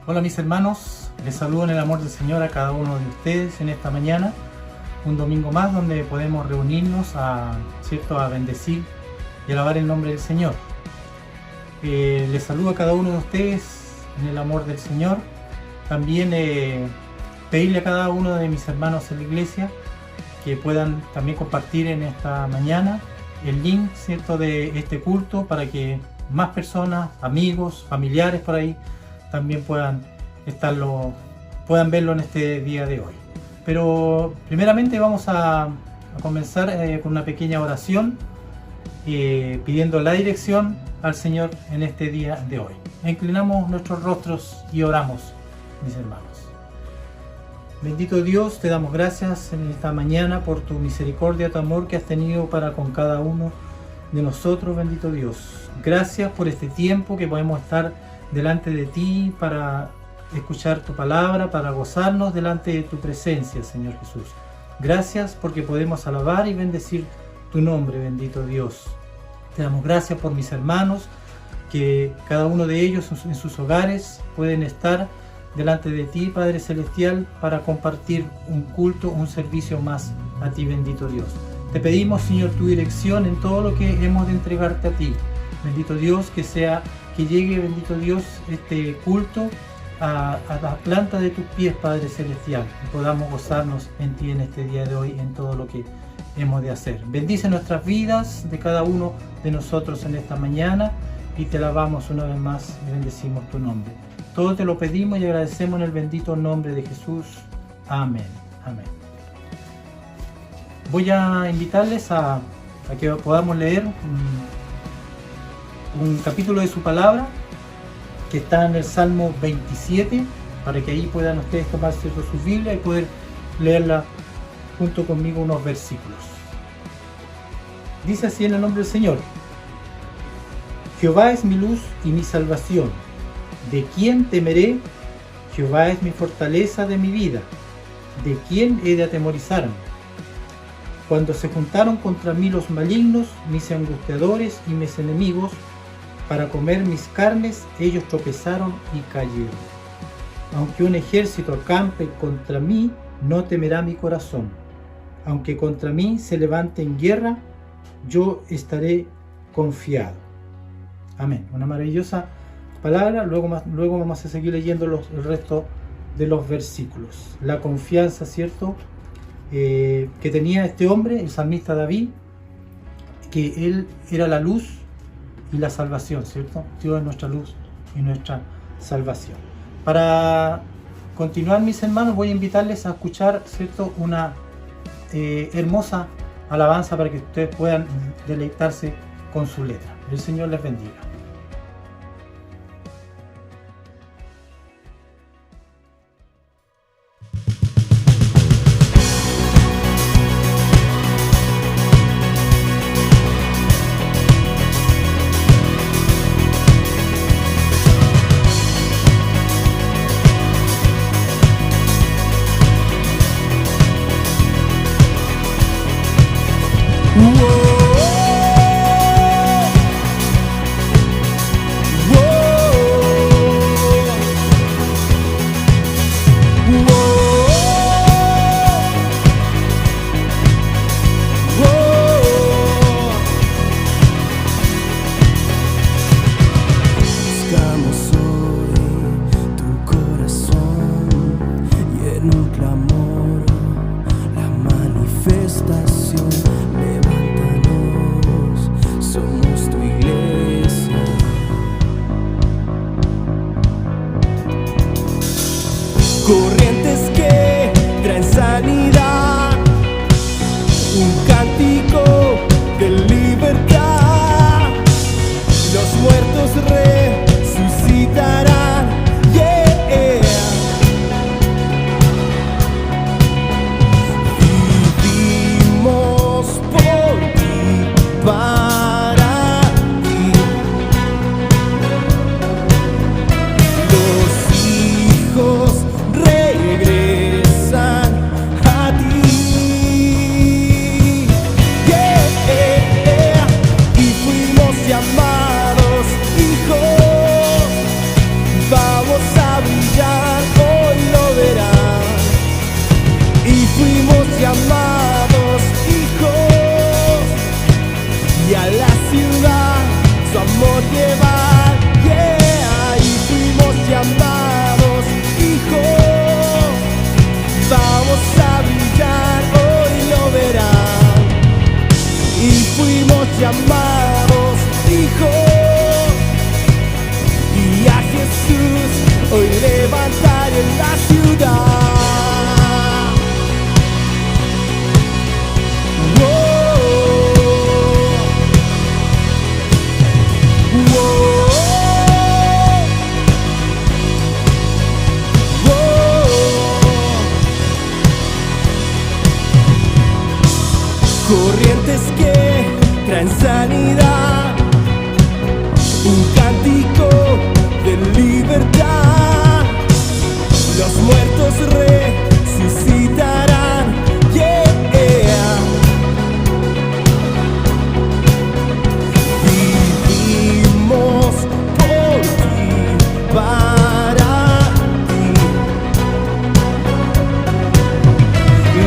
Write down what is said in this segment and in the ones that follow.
Hola mis hermanos, les saludo en el amor del Señor a cada uno de ustedes en esta mañana, un domingo más donde podemos reunirnos a bendecir y alabar el nombre del Señor. Les saludo a cada uno de ustedes en el amor del Señor. También pedirle a cada uno de mis hermanos en la iglesia que puedan también compartir en esta mañana el link, de este culto para que más personas, amigos, familiares por ahí también puedan verlo en este día de hoy. Pero primeramente vamos a comenzar con una pequeña oración pidiendo la dirección al Señor en este día de hoy. Inclinamos nuestros rostros y oramos, mis hermanos. Bendito Dios, te damos gracias en esta mañana por tu misericordia, tu amor que has tenido para con cada uno de nosotros, bendito Dios. Gracias por este tiempo que podemos estar delante de ti para escuchar tu palabra, para gozarnos delante de tu presencia, Señor Jesús. Gracias porque podemos alabar y bendecir tu nombre, bendito Dios. Te damos gracias por mis hermanos, que cada uno de ellos en sus hogares pueden estar delante de ti, Padre Celestial, para compartir un culto, un servicio más a ti, bendito Dios. Te pedimos, Señor, tu dirección en todo lo que hemos de entregarte a ti. Bendito Dios, que llegue, bendito Dios, este culto a la planta de tus pies, Padre Celestial, y podamos gozarnos en ti en este día de hoy, en todo lo que hemos de hacer. Bendice nuestras vidas de cada uno de nosotros en esta mañana y te alabamos una vez más y bendecimos tu nombre. Todo te lo pedimos y agradecemos en el bendito nombre de Jesús. Amén. Amén. Voy a invitarles a que podamos leer un capítulo de su palabra que está en el Salmo 27, para que ahí puedan ustedes tomar su Biblia y poder leerla junto conmigo unos versículos. Dice así en el nombre del Señor: Jehová es mi luz y mi salvación. ¿De quién temeré? Jehová es mi fortaleza de mi vida. ¿De quién he de atemorizarme? Cuando se juntaron contra mí los malignos, mis angustiadores y mis enemigos, para comer mis carnes, ellos tropezaron y cayeron. Aunque un ejército acampe contra mí, no temerá mi corazón. Aunque contra mí se levante en guerra, yo estaré confiado. Amén. Una maravillosa palabra. Luego vamos a seguir leyendo el resto de los versículos. La confianza, ¿cierto?, que tenía este hombre, el salmista David, que él era la luz y la salvación, ¿cierto? Dios es nuestra luz y nuestra salvación. Para continuar, mis hermanos, voy a invitarles a escuchar, ¿cierto?, una hermosa alabanza para que ustedes puedan deleitarse con su letra. El Señor les bendiga. Corrientes que traen sanidad, un cántico de libertad, los muertos resucitarán, yeah. Vivimos por ti, para ti. Los hijos regresan a ti, yeah. Y fuimos llamados hijos, vamos a brillar. fuimos llamados hijos, y a Jesús hoy levantar en la ciudad. Corrientes que traen sanidad, un cántico de libertad, los muertos resucitarán, yeah. Vivimos por ti, para ti.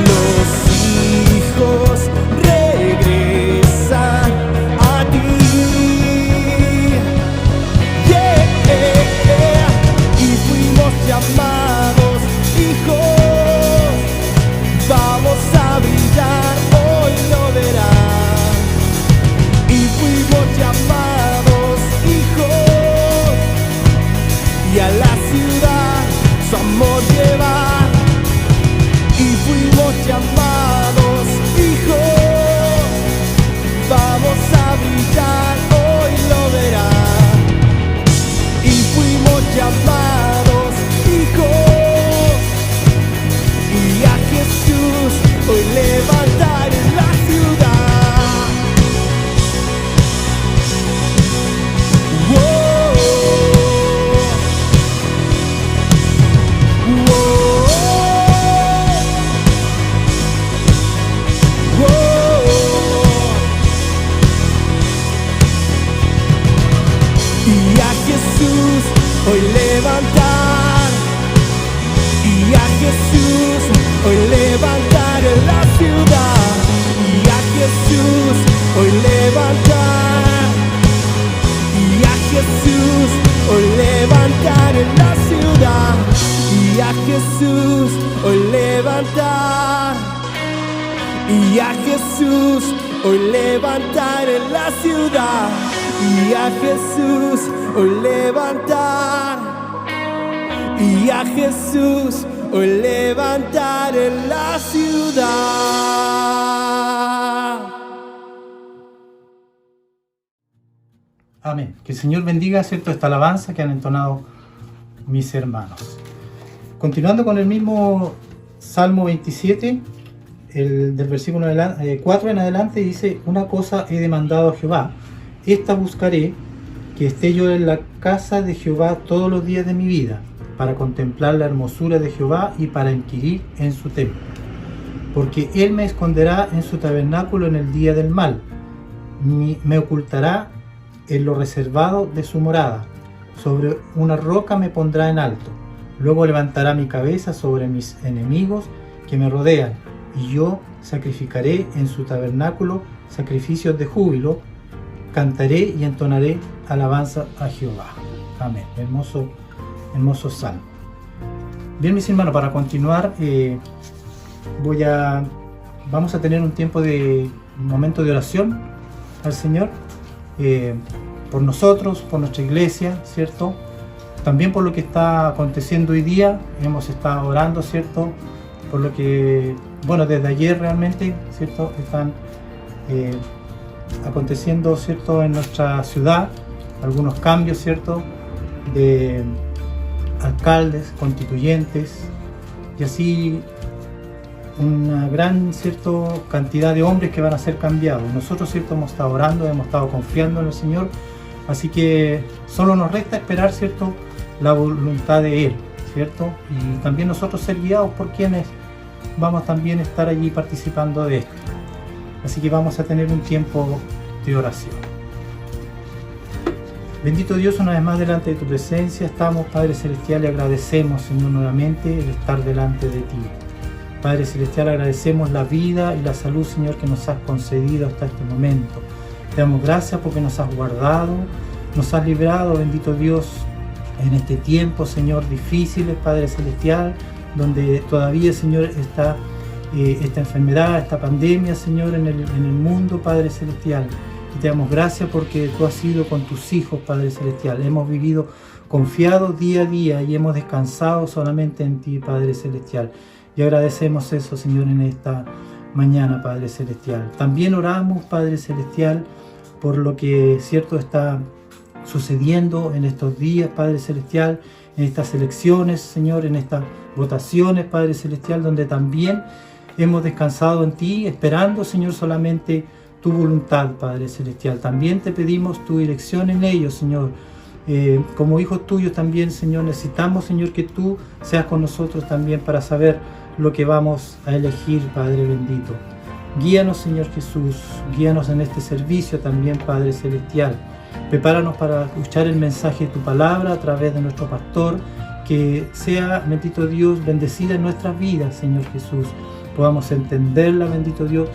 Los hijos regresan a ti, yeah. Y fuimos llamados hijos, vamos a brillar, hoy lo verán. Y fuimos llamados hijos, y a la ciudad su amor llevar. Y fuimos llamados hijos, vamos a brillar, hoy lo verán. Y fuimos llamados hijos, y a Jesús hoy levantar en la ciudad. Y a Jesús hoy levantar, y a Jesús hoy levantar en la ciudad. Y a Jesús hoy levantar, y a Jesús hoy levantar en la ciudad. Y a Jesús hoy levantar, y a Jesús hoy levantar en la ciudad. Y a Jesús hoy levantar, y a Jesús hoy levantar en la ciudad. Amén. Que el Señor bendiga, ¿cierto?, esta alabanza que han entonado mis hermanos. Continuando con el mismo Salmo 27, del versículo 4 en adelante, dice: una cosa he demandado a Jehová, esta buscaré, que esté yo en la casa de Jehová todos los días de mi vida, para contemplar la hermosura de Jehová y para inquirir en su templo. Porque Él me esconderá en su tabernáculo en el día del mal, me ocultará en lo reservado de su morada, sobre una roca me pondrá en alto. Luego levantará mi cabeza sobre mis enemigos que me rodean, y yo sacrificaré en su tabernáculo sacrificios de júbilo, cantaré y entonaré alabanza a Jehová. Amén. Hermoso, hermoso salmo. Bien, mis hermanos, para continuar, vamos a tener un momento de oración al Señor, por nosotros, por nuestra iglesia, ¿cierto? También por lo que está aconteciendo hoy día. Hemos estado orando, ¿cierto?, por lo que, desde ayer realmente, ¿cierto?, están aconteciendo, ¿cierto?, en nuestra ciudad algunos cambios, ¿cierto?, de alcaldes, constituyentes, y así una gran, ¿cierto?, cantidad de hombres que van a ser cambiados. Nosotros, ¿cierto?, hemos estado orando, hemos estado confiando en el Señor, así que solo nos resta esperar, ¿cierto?, la voluntad de Él, ¿cierto? Y también nosotros ser guiados por quienes vamos también a estar allí participando de esto. Así que vamos a tener un tiempo de oración. Bendito Dios, una vez más delante de tu presencia estamos, Padre Celestial, y agradecemos, Señor, nuevamente el estar delante de ti. Padre Celestial, agradecemos la vida y la salud, Señor, que nos has concedido hasta este momento. Te damos gracias porque nos has guardado, nos has librado, bendito Dios, en este tiempo, Señor, difícil, Padre Celestial, donde todavía, Señor, está esta enfermedad, esta pandemia, Señor, en el mundo, Padre Celestial. Y te damos gracias porque tú has sido con tus hijos, Padre Celestial. Hemos vivido confiados día a día y hemos descansado solamente en ti, Padre Celestial. Y agradecemos eso, Señor, en esta mañana, Padre Celestial. También oramos, Padre Celestial, por lo que cierto está sucediendo en estos días, Padre Celestial, en estas elecciones, Señor, en estas votaciones, Padre Celestial, donde también hemos descansado en ti, esperando, Señor, solamente tu voluntad, Padre Celestial. También te pedimos tu dirección en ellos, Señor. Como hijos tuyos también, Señor, necesitamos, Señor, que tú seas con nosotros también para saber lo que vamos a elegir, Padre bendito. Guíanos, Señor Jesús, guíanos en este servicio también, Padre Celestial. Prepáranos para escuchar el mensaje de tu palabra a través de nuestro pastor, que sea, bendito Dios, bendecida en nuestras vidas, Señor Jesús. Podamos entenderla, bendito Dios,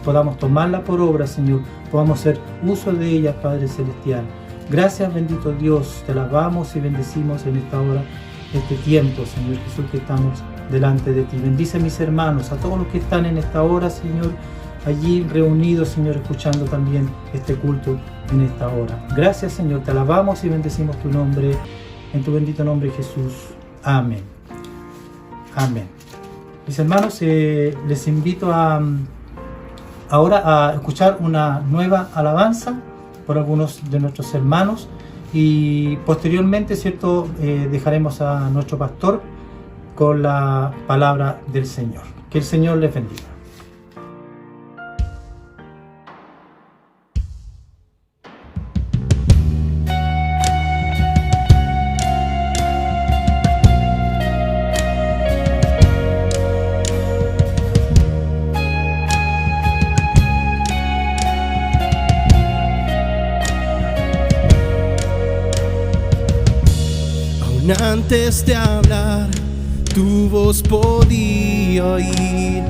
podamos tomarla por obra, Señor, podamos hacer uso de ella, Padre Celestial. Gracias, bendito Dios, te alabamos y bendecimos en esta hora, este tiempo, Señor Jesús, que estamos delante de ti. Bendice a mis hermanos, a todos los que están en esta hora, Señor, allí reunidos, Señor, escuchando también este culto en esta hora. Gracias, Señor, te alabamos y bendecimos tu nombre, en tu bendito nombre, Jesús. Amén. Amén. Mis hermanos, les invito ahora a escuchar una nueva alabanza por algunos de nuestros hermanos y posteriormente, ¿cierto?, dejaremos a nuestro pastor con la palabra del Señor. Que el Señor les bendiga. Antes de hablar, tu voz podía oír.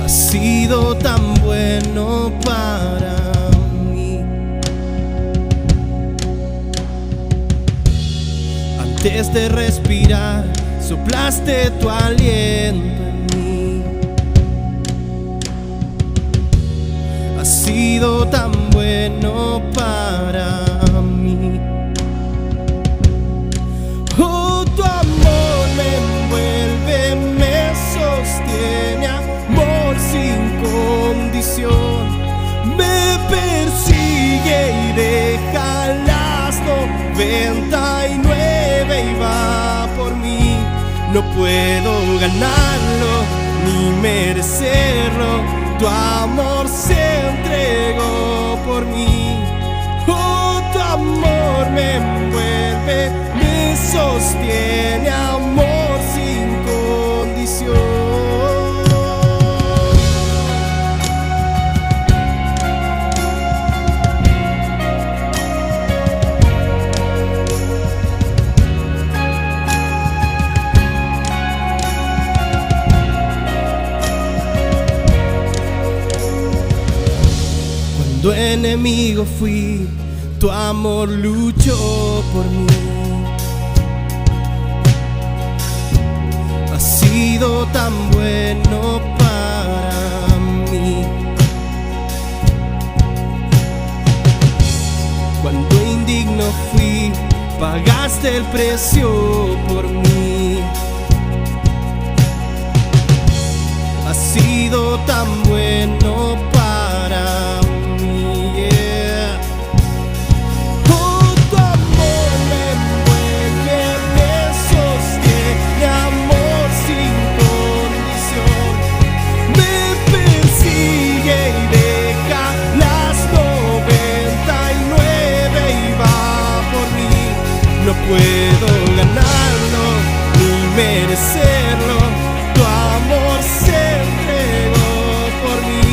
Has sido tan bueno para mí. Antes de respirar, soplaste tu aliento en mí. Has sido tan bueno para mí. Oh, tu amor me envuelve, me sostiene, amor sin condición. Me persigue y deja las 99 y va por mí. No puedo ganarlo ni merecerlo, tu amor se entregó por mí. Oh, tu amor me envuelve, me sostiene, amor sin condición. Cuando enemigo fui, tu amor luchó por mí. Has sido tan bueno para mí. Cuando indigno fui, pagaste el precio por mí. Has sido tan bueno para mí. No puedo ganarlo ni merecerlo, tu amor se entregó por mí.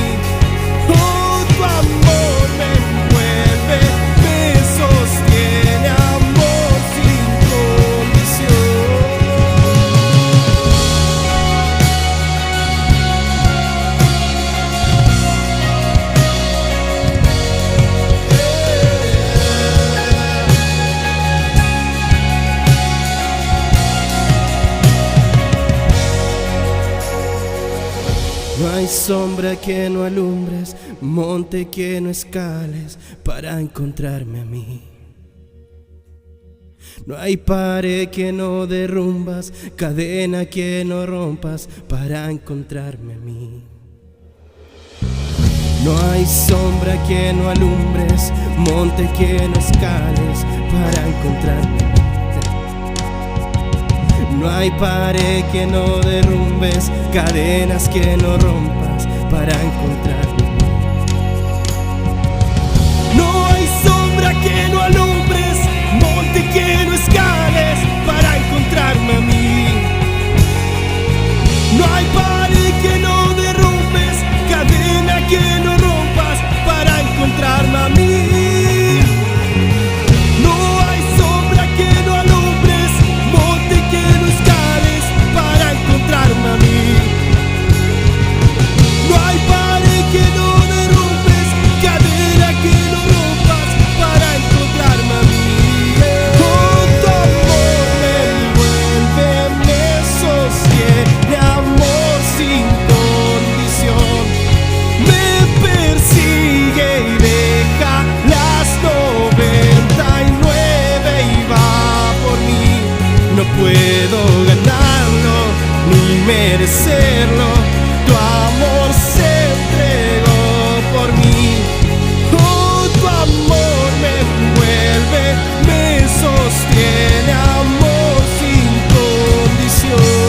sombra que no alumbres, monte que no escales para encontrarme a mí. No hay pared que no derrumbas, cadena que no rompas para encontrarme a mí. No hay sombra que no alumbres, monte que no escales para encontrarme a mí. No hay pared que no derrumbes, cadenas que no rompas para encontrarme. No hay sombra que no alumbres, monte que no escales para encontrarme a mí. No hay pared que no derrumbes, cadena que no rompas para encontrarme a mí. No hay sombra que no alumbres, monte que no escales para encontrarme a mí. No hay pared que no derrumbes, cadena que no rompas para encontrarme a mí. Con tu amor me envuelve, me sostiene, amor sin condición. Me persigue y deja las 99 y va por mí. No puedo ganarlo ni merecerlo, tu amor se entregó por mí. Oh, tu amor me envuelve, me sostiene, amor sin condición.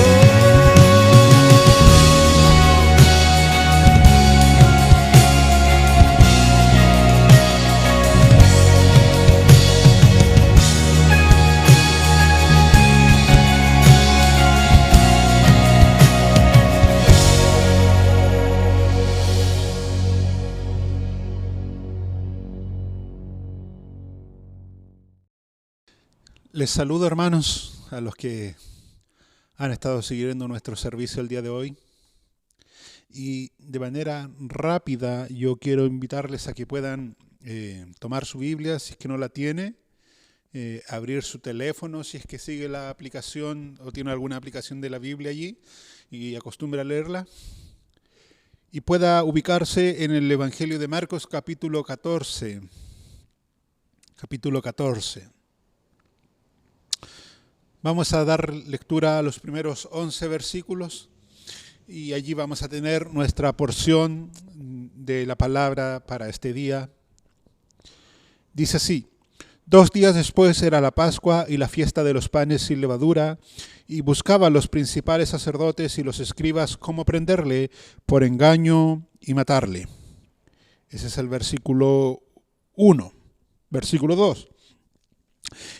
Les saludo, hermanos, a los que han estado siguiendo nuestro servicio el día de hoy. Y de manera rápida yo quiero invitarles a que puedan tomar su Biblia si es que no la tiene, abrir su teléfono si es que sigue la aplicación o tiene alguna aplicación de la Biblia allí y acostumbra a leerla. Y pueda ubicarse en el Evangelio de Marcos capítulo 14. Capítulo 14. Vamos a dar lectura a los primeros 11 versículos y allí vamos a tener nuestra porción de la palabra para este día. Dice así: 2 días después era la Pascua y la fiesta de los panes sin levadura, y buscaban los principales sacerdotes y los escribas cómo prenderle por engaño y matarle. Ese es el versículo 1. Versículo 2.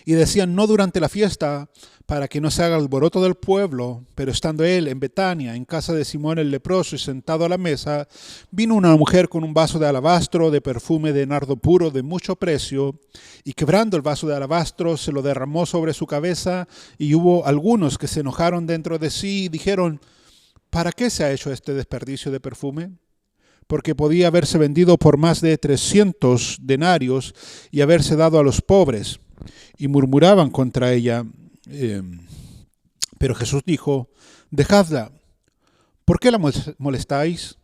Y decían: no durante la fiesta, para que no se haga alboroto del pueblo. Pero estando él en Betania, en casa de Simón el leproso, y sentado a la mesa, vino una mujer con un vaso de alabastro de perfume de nardo puro de mucho precio, y quebrando el vaso de alabastro se lo derramó sobre su cabeza. Y hubo algunos que se enojaron dentro de sí y dijeron: ¿para qué se ha hecho este desperdicio de perfume? Porque podía haberse vendido por más de 300 denarios y haberse dado a los pobres. Y murmuraban contra ella. Pero Jesús dijo: dejadla, ¿por qué la molestáis?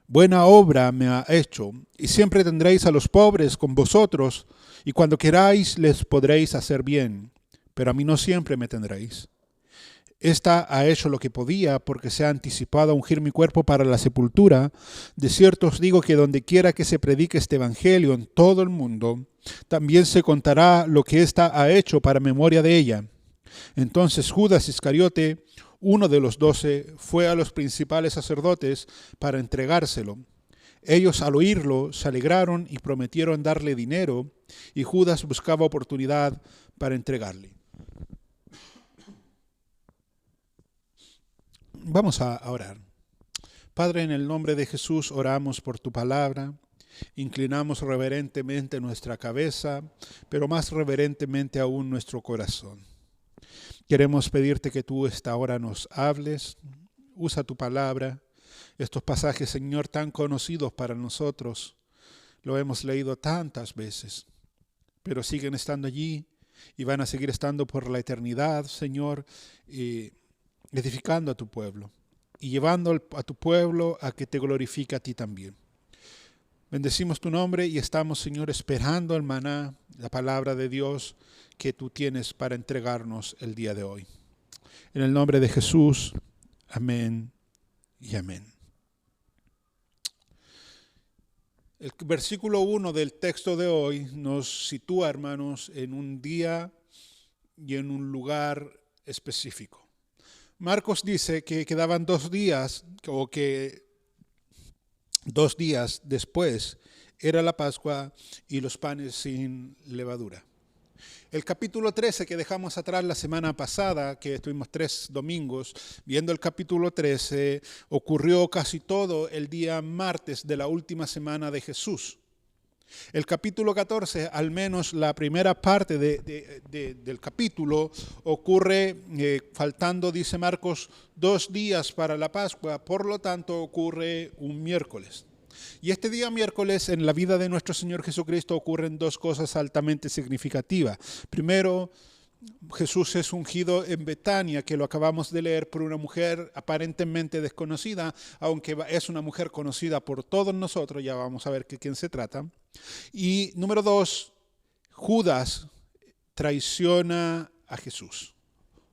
Buena obra me ha hecho, y siempre tendréis a los pobres con vosotros, y cuando queráis les podréis hacer bien, pero a mí no siempre me tendréis. Esta ha hecho lo que podía, porque se ha anticipado a ungir mi cuerpo para la sepultura. De cierto os digo que donde quiera que se predique este evangelio en todo el mundo, también se contará lo que ésta ha hecho para memoria de ella. Entonces Judas Iscariote, uno de los 12, fue a los principales sacerdotes para entregárselo. Ellos al oírlo se alegraron y prometieron darle dinero, y Judas buscaba oportunidad para entregarle. Vamos a orar. Padre, en el nombre de Jesús oramos por tu palabra. Inclinamos reverentemente nuestra cabeza, pero más reverentemente aún nuestro corazón. Queremos pedirte que tú esta hora nos hables. Usa tu palabra. Estos pasajes, Señor, tan conocidos para nosotros, lo hemos leído tantas veces, pero siguen estando allí y van a seguir estando por la eternidad, Señor, edificando a tu pueblo. y llevando a tu pueblo a que te glorifique a ti también. Bendecimos tu nombre y estamos, Señor, esperando el maná, la palabra de Dios que tú tienes para entregarnos el día de hoy. En el nombre de Jesús, amén y amén. El versículo 1 del texto de hoy nos sitúa, hermanos, en un día y en un lugar específico. Marcos dice que quedaban 2 días, o que 2 días después era la Pascua y los panes sin levadura. El capítulo 13 que dejamos atrás la semana pasada, que estuvimos 3 domingos viendo el capítulo 13, ocurrió casi todo el día martes de la última semana de Jesús. El capítulo 14, al menos la primera parte del capítulo, ocurre faltando, dice Marcos, 2 días para la Pascua, por lo tanto ocurre un miércoles. Y este día miércoles en la vida de nuestro Señor Jesucristo ocurren 2 cosas altamente significativas. Primero, Jesús es ungido en Betania, que lo acabamos de leer, por una mujer aparentemente desconocida, aunque es una mujer conocida por todos nosotros, ya vamos a ver de quién se trata. Y número 2, Judas traiciona a Jesús.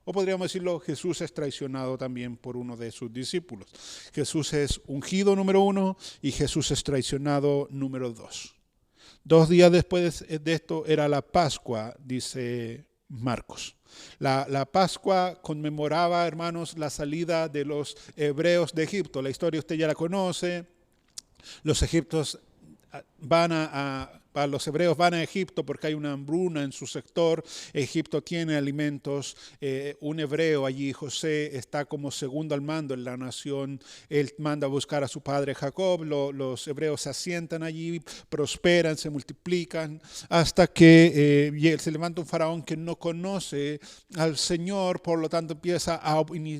O podríamos decirlo, Jesús es traicionado también por uno de sus discípulos. Jesús es ungido número 1 y Jesús es traicionado número 2. 2 días después de esto era la Pascua, dice Marcos. La Pascua conmemoraba, hermanos, la salida de los hebreos de Egipto. La historia usted ya la conoce. Los hebreos van a Egipto porque hay una hambruna en su sector. Egipto tiene alimentos. Un hebreo allí, José, está como segundo al mando en la nación. Él manda a buscar a su padre Jacob. Los hebreos se asientan allí, prosperan, se multiplican, hasta que se levanta un faraón que no conoce al Señor, por lo tanto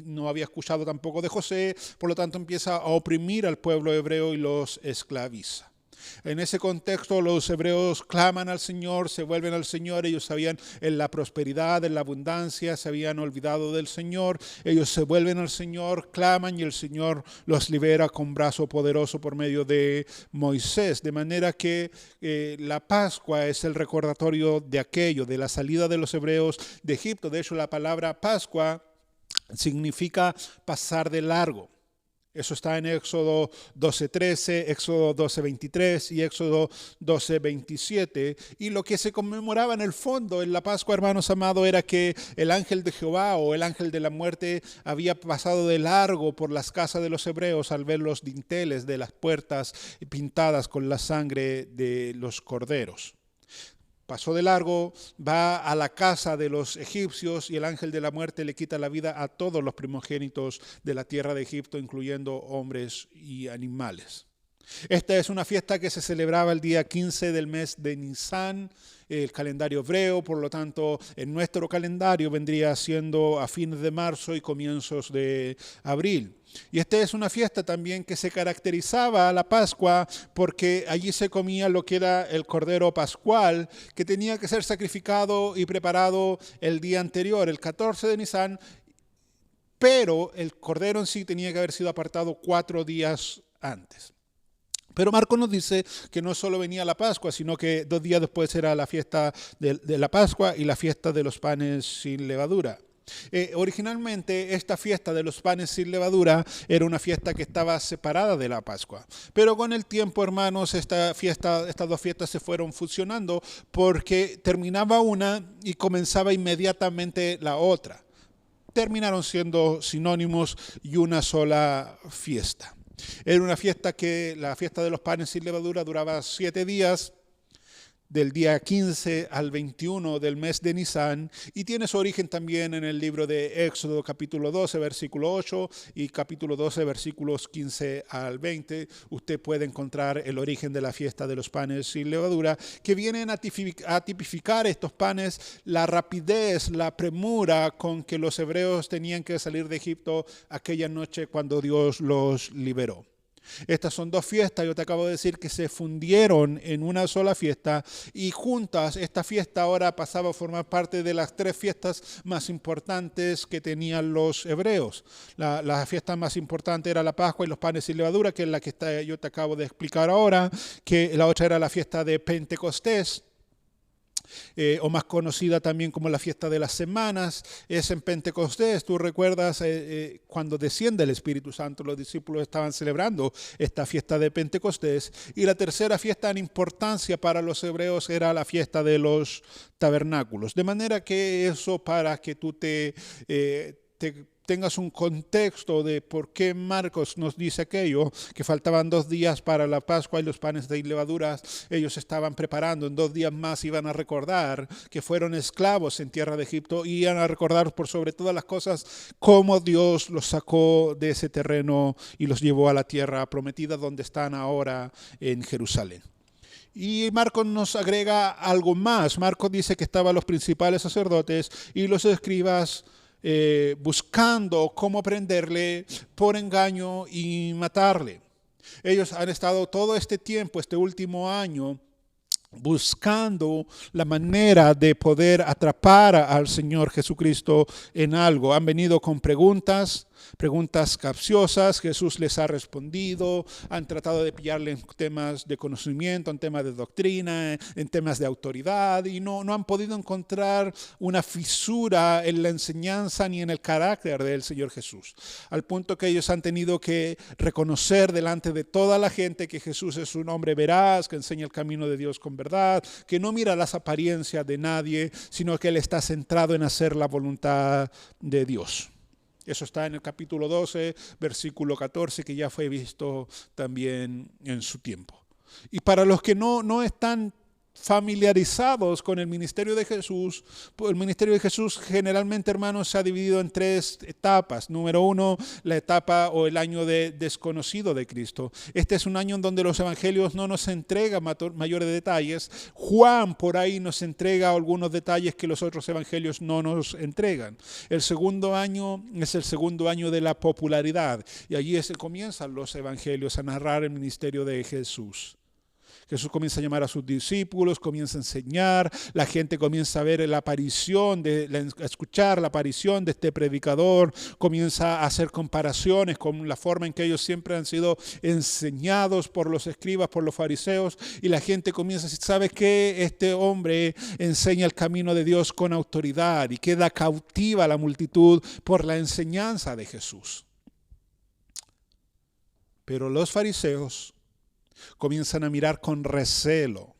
no había escuchado tampoco de José, por lo tanto empieza a oprimir al pueblo hebreo y los esclaviza. En ese contexto los hebreos claman al Señor, se vuelven al Señor. Ellos sabían en la prosperidad, en la abundancia, se habían olvidado del Señor. Ellos se vuelven al Señor, claman y el Señor los libera con brazo poderoso por medio de Moisés. De manera que la Pascua es el recordatorio de aquello, de la salida de los hebreos de Egipto. De hecho, la palabra Pascua significa pasar de largo. Eso está en Éxodo 12:13, Éxodo 12:23 y Éxodo 12:27. Y lo que se conmemoraba en el fondo en la Pascua, hermanos amados, era que el ángel de Jehová o el ángel de la muerte había pasado de largo por las casas de los hebreos al ver los dinteles de las puertas pintadas con la sangre de los corderos. Pasó de largo, va a la casa de los egipcios y el ángel de la muerte le quita la vida a todos los primogénitos de la tierra de Egipto, incluyendo hombres y animales. Esta es una fiesta que se celebraba el día 15 del mes de Nisan, el calendario hebreo. Por lo tanto, en nuestro calendario vendría siendo a fines de marzo y comienzos de abril. Y esta es una fiesta también que se caracterizaba a la Pascua porque allí se comía lo que era el cordero pascual, que tenía que ser sacrificado y preparado el día anterior, el 14 de Nisan, pero el cordero en sí tenía que haber sido apartado 4 días antes. Pero Marcos nos dice que no solo venía la Pascua, sino que 2 días después era la fiesta de la Pascua y la fiesta de los panes sin levadura. Originalmente esta fiesta de los panes sin levadura era una fiesta que estaba separada de la Pascua. Pero con el tiempo, hermanos, estas 2 fiestas se fueron fusionando porque terminaba una y comenzaba inmediatamente la otra. Terminaron siendo sinónimos y una sola fiesta. Era una fiesta la fiesta de los panes sin levadura duraba 7 días, del día 15 al 21 del mes de Nisan, y tiene su origen también en el libro de Éxodo capítulo 12, versículo 8 y capítulo 12, versículos 15 al 20. Usted puede encontrar el origen de la fiesta de los panes sin levadura, que vienen a tipificar estos panes, la rapidez, la premura con que los hebreos tenían que salir de Egipto aquella noche cuando Dios los liberó. Estas son dos fiestas, yo te acabo de decir que se fundieron en una sola fiesta y juntas esta fiesta ahora pasaba a formar parte de las 3 fiestas más importantes que tenían los hebreos. La fiesta más importante era la Pascua y los panes sin levadura, que es la que yo te acabo de explicar ahora, que la otra era la fiesta de Pentecostés. O más conocida también como la fiesta de las semanas, es en Pentecostés. Tú recuerdas cuando desciende el Espíritu Santo, los discípulos estaban celebrando esta fiesta de Pentecostés. Y la tercera fiesta en importancia para los hebreos era la fiesta de los tabernáculos. De manera que eso, para que tú tengas un contexto de por qué Marcos nos dice aquello, que faltaban 2 días para la Pascua y los panes de levaduras, ellos estaban preparando, en 2 días más iban a recordar que fueron esclavos en tierra de Egipto, y iban a recordar por sobre todas las cosas cómo Dios los sacó de ese terreno y los llevó a la tierra prometida donde están ahora en Jerusalén. Y Marcos nos agrega algo más. Marcos dice que estaban los principales sacerdotes y los escribas buscando cómo prenderle por engaño y matarle. Ellos han estado todo este tiempo, este último año, buscando la manera de poder atrapar al Señor Jesucristo en algo. Han venido con preguntas capciosas. Jesús les ha respondido. Han tratado de pillarle en temas de conocimiento, en temas de doctrina, en temas de autoridad, y no han podido encontrar una fisura en la enseñanza ni en el carácter del Señor Jesús, al punto que ellos han tenido que reconocer delante de toda la gente que Jesús es un hombre veraz, que enseña el camino de Dios con verdad, que no mira las apariencias de nadie, sino que Él está centrado en hacer la voluntad de Dios. Eso está en el capítulo 12, versículo 14, que ya fue visto también en su tiempo. Y para los que no están familiarizados con el ministerio de Jesús, el ministerio de Jesús generalmente, hermanos, se ha dividido en 3 etapas. Número 1, la etapa o el año de desconocido de Cristo. Este es un año en donde los evangelios no nos entregan mayores detalles. Juan por ahí nos entrega algunos detalles que los otros evangelios no nos entregan. El segundo año es el segundo año de la popularidad, y allí comienzan los evangelios a narrar el ministerio de Jesús. Jesús comienza a llamar a sus discípulos, comienza a enseñar, la gente comienza a ver la aparición, a escuchar la aparición de este predicador, comienza a hacer comparaciones con la forma en que ellos siempre han sido enseñados por los escribas, por los fariseos, y la gente comienza a decir, ¿sabes qué? Este hombre enseña el camino de Dios con autoridad, y queda cautiva la multitud por la enseñanza de Jesús. Pero los fariseos comienzan a mirar con recelo,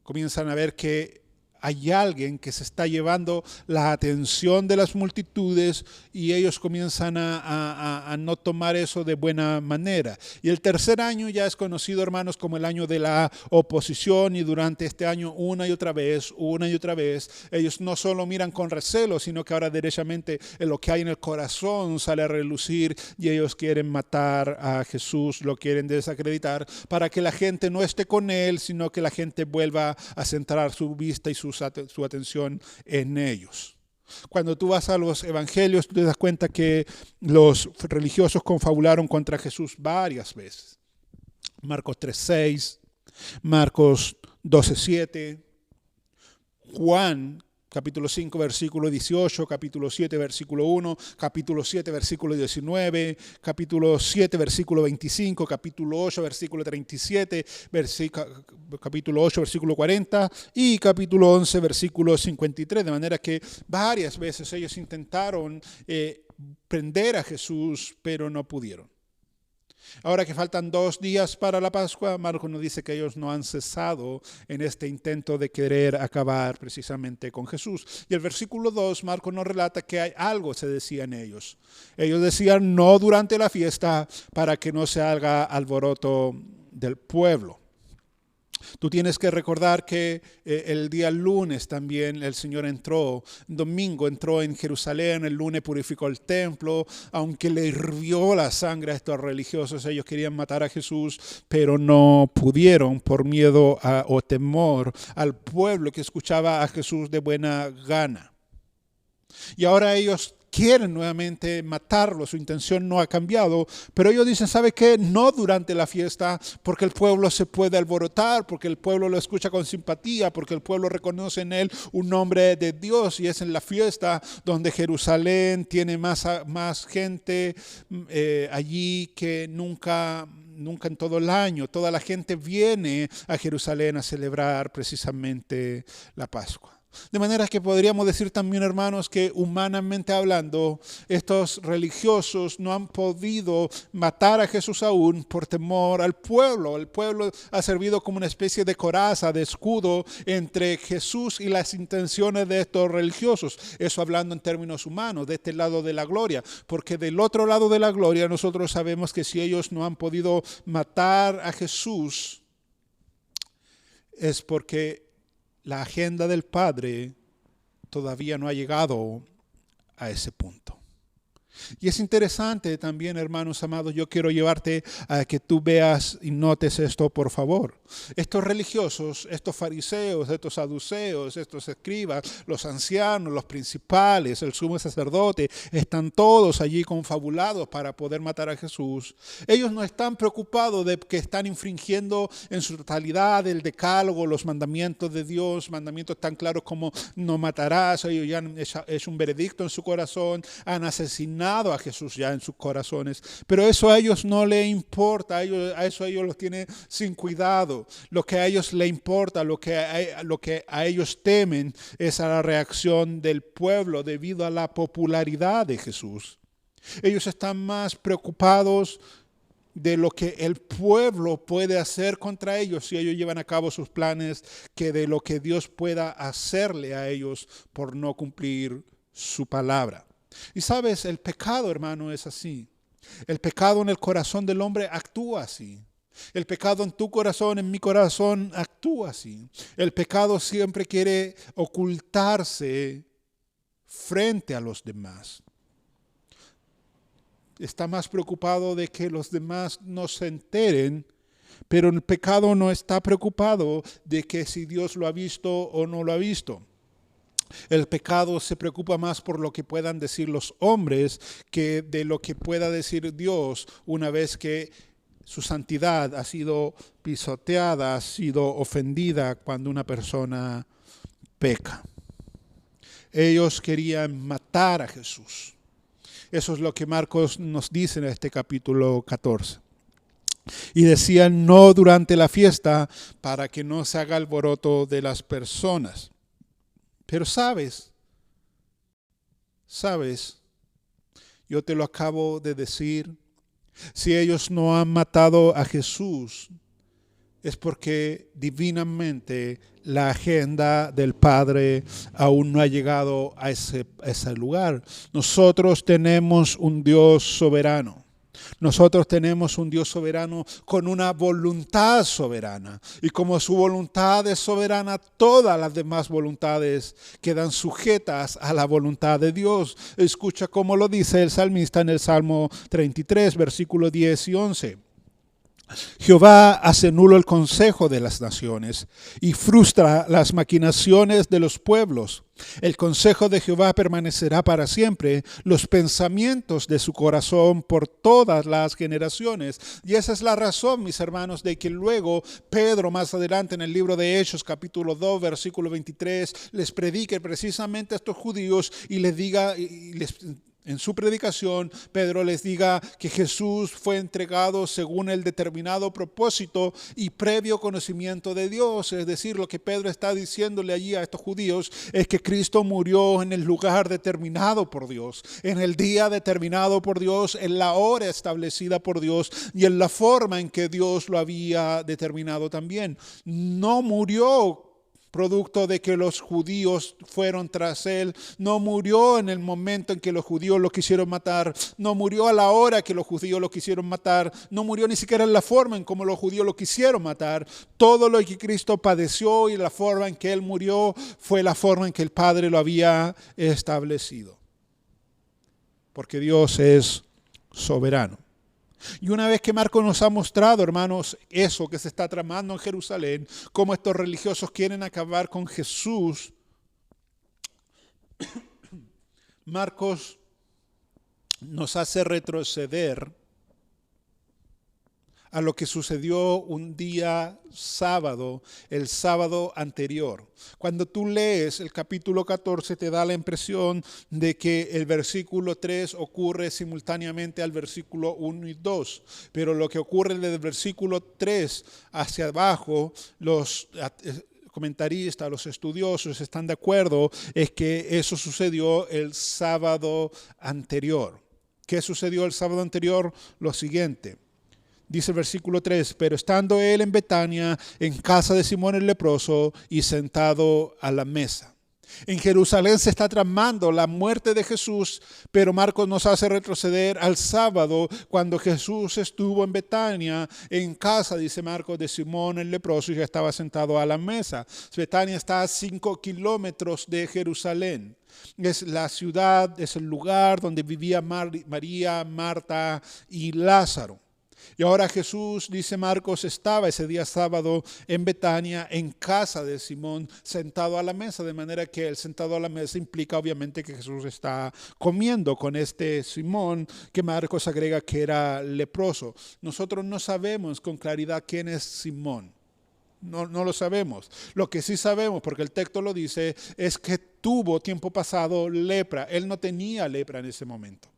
comienzan a ver que hay alguien que se está llevando la atención de las multitudes, y ellos comienzan a no tomar eso de buena manera. Y el tercer año ya es conocido, hermanos, como el año de la oposición, y durante este año una y otra vez, ellos no solo miran con recelo, sino que ahora derechamente lo que hay en el corazón sale a relucir, y ellos quieren matar a Jesús, lo quieren desacreditar, para que la gente no esté con él, sino que la gente vuelva a centrar su vista y su atención en ellos. Cuando tú vas a los evangelios, tú te das cuenta que los religiosos confabularon contra Jesús varias veces. Marcos 3:6, Marcos 12:7, Juan capítulo 5, versículo 18, capítulo 7, versículo 1, capítulo 7, versículo 19, capítulo 7, versículo 25, capítulo 8, versículo 37, capítulo 8, versículo 40 y capítulo 11, versículo 53. De manera que varias veces ellos intentaron prender a Jesús, pero no pudieron. Ahora que faltan 2 días para la Pascua, Marcos nos dice que ellos no han cesado en este intento de querer acabar precisamente con Jesús. Y el versículo 2, Marcos nos relata que hay algo se decía en ellos. Ellos decían no durante la fiesta, para que no se haga alboroto del pueblo. Tú tienes que recordar que el día lunes también el Señor domingo entró en Jerusalén, el lunes purificó el templo, aunque le hirvió la sangre a estos religiosos. Ellos querían matar a Jesús, pero no pudieron por miedo o temor al pueblo que escuchaba a Jesús de buena gana. Y ahora ellos quieren nuevamente matarlo, su intención no ha cambiado, pero ellos dicen, ¿sabe qué? No durante la fiesta, porque el pueblo se puede alborotar, porque el pueblo lo escucha con simpatía, porque el pueblo reconoce en él un nombre de Dios, y es en la fiesta donde Jerusalén tiene más gente allí que nunca en todo el año. Toda la gente viene a Jerusalén a celebrar precisamente la Pascua. De manera que podríamos decir también, hermanos, que humanamente hablando, estos religiosos no han podido matar a Jesús aún por temor al pueblo. El pueblo ha servido como una especie de coraza, de escudo entre Jesús y las intenciones de estos religiosos. Eso hablando en términos humanos, de este lado de la gloria. Porque del otro lado de la gloria nosotros sabemos que si ellos no han podido matar a Jesús, es porque la agenda del Padre todavía no ha llegado a ese punto. Y es interesante también, hermanos amados, yo quiero llevarte a que tú veas y notes esto, por favor. Estos religiosos, estos fariseos, estos saduceos, estos escribas, los ancianos, los principales, el sumo sacerdote, están todos allí confabulados para poder matar a Jesús. Ellos no están preocupados de que están infringiendo en su totalidad el decálogo, los mandamientos de Dios, mandamientos tan claros como no matarás. Ellos ya han hecho un veredicto en su corazón, han asesinado a Jesús ya en sus corazones, pero eso a ellos no les importa, a eso ellos los tienen sin cuidado. Lo que a ellos les importa, lo que a ellos temen es a la reacción del pueblo debido a la popularidad de Jesús. Ellos están más preocupados de lo que el pueblo puede hacer contra ellos si ellos llevan a cabo sus planes que de lo que Dios pueda hacerle a ellos por no cumplir su palabra. Y sabes, el pecado, hermano, es así. El pecado en el corazón del hombre actúa así. El pecado en tu corazón, en mi corazón, actúa así. El pecado siempre quiere ocultarse frente a los demás. Está más preocupado de que los demás no se enteren, pero el pecado no está preocupado de que si Dios lo ha visto o no lo ha visto. El pecado se preocupa más por lo que puedan decir los hombres que de lo que pueda decir Dios una vez que su santidad ha sido pisoteada, ha sido ofendida cuando una persona peca. Ellos querían matar a Jesús. Eso es lo que Marcos nos dice en este capítulo 14. Y decían no durante la fiesta para que no se haga alboroto de las personas. Pero sabes, yo te lo acabo de decir, si ellos no han matado a Jesús, es porque divinamente la agenda del Padre aún no ha llegado a ese lugar. Nosotros tenemos un Dios soberano. Nosotros tenemos un Dios soberano con una voluntad soberana. Y como su voluntad es soberana, todas las demás voluntades quedan sujetas a la voluntad de Dios. Escucha cómo lo dice el salmista en el Salmo 33, versículos 10 y 11. Jehová hace nulo el consejo de las naciones y frustra las maquinaciones de los pueblos. El consejo de Jehová permanecerá para siempre, los pensamientos de su corazón por todas las generaciones. Y esa es la razón, mis hermanos, de que luego Pedro más adelante en el libro de Hechos, capítulo 2, versículo 23, les predique precisamente a estos judíos y les diga, en su predicación, Pedro les diga que Jesús fue entregado según el determinado propósito y previo conocimiento de Dios. Es decir, lo que Pedro está diciéndole allí a estos judíos es que Cristo murió en el lugar determinado por Dios, en el día determinado por Dios, en la hora establecida por Dios y en la forma en que Dios lo había determinado también. No murió producto de que los judíos fueron tras él, no murió en el momento en que los judíos lo quisieron matar, no murió a la hora que los judíos lo quisieron matar, no murió ni siquiera en la forma en como los judíos lo quisieron matar. Todo lo que Cristo padeció y la forma en que él murió fue la forma en que el Padre lo había establecido. Porque Dios es soberano. Y una vez que Marcos nos ha mostrado, hermanos, eso que se está tramando en Jerusalén, cómo estos religiosos quieren acabar con Jesús, Marcos nos hace retroceder a lo que sucedió un día sábado, el sábado anterior. Cuando tú lees el capítulo 14 te da la impresión de que el versículo 3 ocurre simultáneamente al versículo 1 y 2, pero lo que ocurre desde el versículo 3 hacia abajo, los comentaristas, los estudiosos están de acuerdo, es que eso sucedió el sábado anterior. ¿Qué sucedió el sábado anterior? Lo siguiente. Dice el versículo 3, pero estando él en Betania, en casa de Simón el leproso y sentado a la mesa. En Jerusalén se está tramando la muerte de Jesús, pero Marcos nos hace retroceder al sábado cuando Jesús estuvo en Betania, en casa, dice Marcos, de Simón el leproso y estaba sentado a la mesa. Betania está a 5 kilómetros de Jerusalén. Es la ciudad, es el lugar donde vivía María, Marta y Lázaro. Y ahora Jesús, dice Marcos, estaba ese día sábado en Betania, en casa de Simón, sentado a la mesa, de manera que el sentado a la mesa implica obviamente que Jesús está comiendo con este Simón, que Marcos agrega que era leproso. Nosotros no sabemos con claridad quién es Simón. No lo sabemos. Lo que sí sabemos, porque el texto lo dice, es que tuvo tiempo pasado lepra. Él no tenía lepra en ese momento.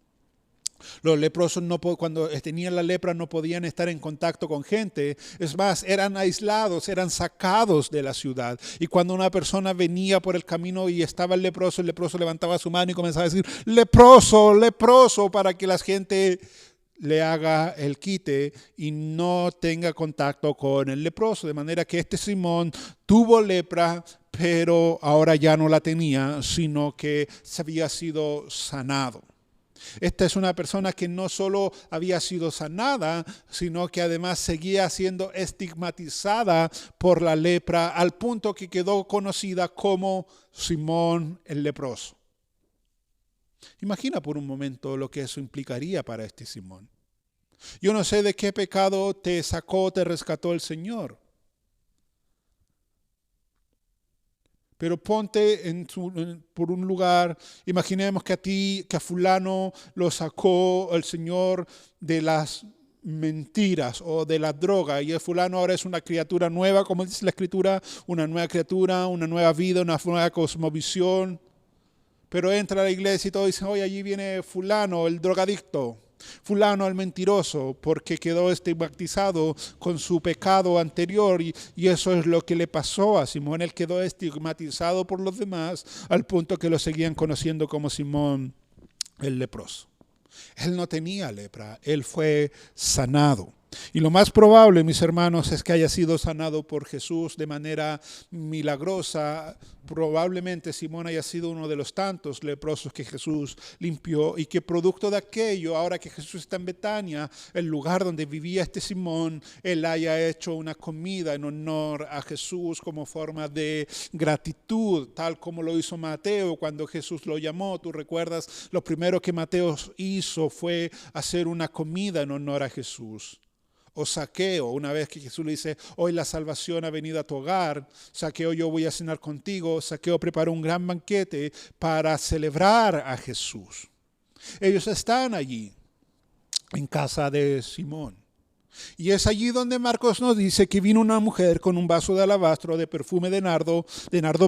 Los leprosos cuando tenían la lepra no podían estar en contacto con gente. Es más, eran aislados, eran sacados de la ciudad. Y cuando una persona venía por el camino y estaba el leproso levantaba su mano y comenzaba a decir, leproso, leproso, para que la gente le haga el quite y no tenga contacto con el leproso. De manera que este Simón tuvo lepra, pero ahora ya no la tenía, sino que se había sido sanado. Esta es una persona que no solo había sido sanada, sino que además seguía siendo estigmatizada por la lepra, al punto que quedó conocida como Simón el leproso. Imagina por un momento lo que eso implicaría para este Simón. Yo no sé de qué pecado te sacó, te rescató el Señor. Pero ponte por un lugar, imaginemos que a fulano lo sacó el Señor de las mentiras o de la droga y el fulano ahora es una criatura nueva, como dice la Escritura, una nueva criatura, una nueva vida, una nueva cosmovisión. Pero entra a la iglesia y todo dice, oye, allí viene fulano, el drogadicto. Fulano el mentiroso, porque quedó estigmatizado con su pecado anterior y eso es lo que le pasó a Simón. Él quedó estigmatizado por los demás al punto que lo seguían conociendo como Simón el leproso. Él no tenía lepra, él fue sanado. Y lo más probable, mis hermanos, es que haya sido sanado por Jesús de manera milagrosa. Probablemente Simón haya sido uno de los tantos leprosos que Jesús limpió y que producto de aquello, ahora que Jesús está en Betania, el lugar donde vivía este Simón, él haya hecho una comida en honor a Jesús como forma de gratitud, tal como lo hizo Mateo cuando Jesús lo llamó. Tú recuerdas, lo primero que Mateo hizo fue hacer una comida en honor a Jesús. O Zaqueo, una vez que Jesús le dice, hoy la salvación ha venido a tu hogar, Zaqueo, yo voy a cenar contigo. Zaqueo preparó un gran banquete para celebrar a Jesús. Ellos están allí, en casa de Simón. Y es allí donde Marcos nos dice que vino una mujer con un vaso de alabastro de perfume de nardo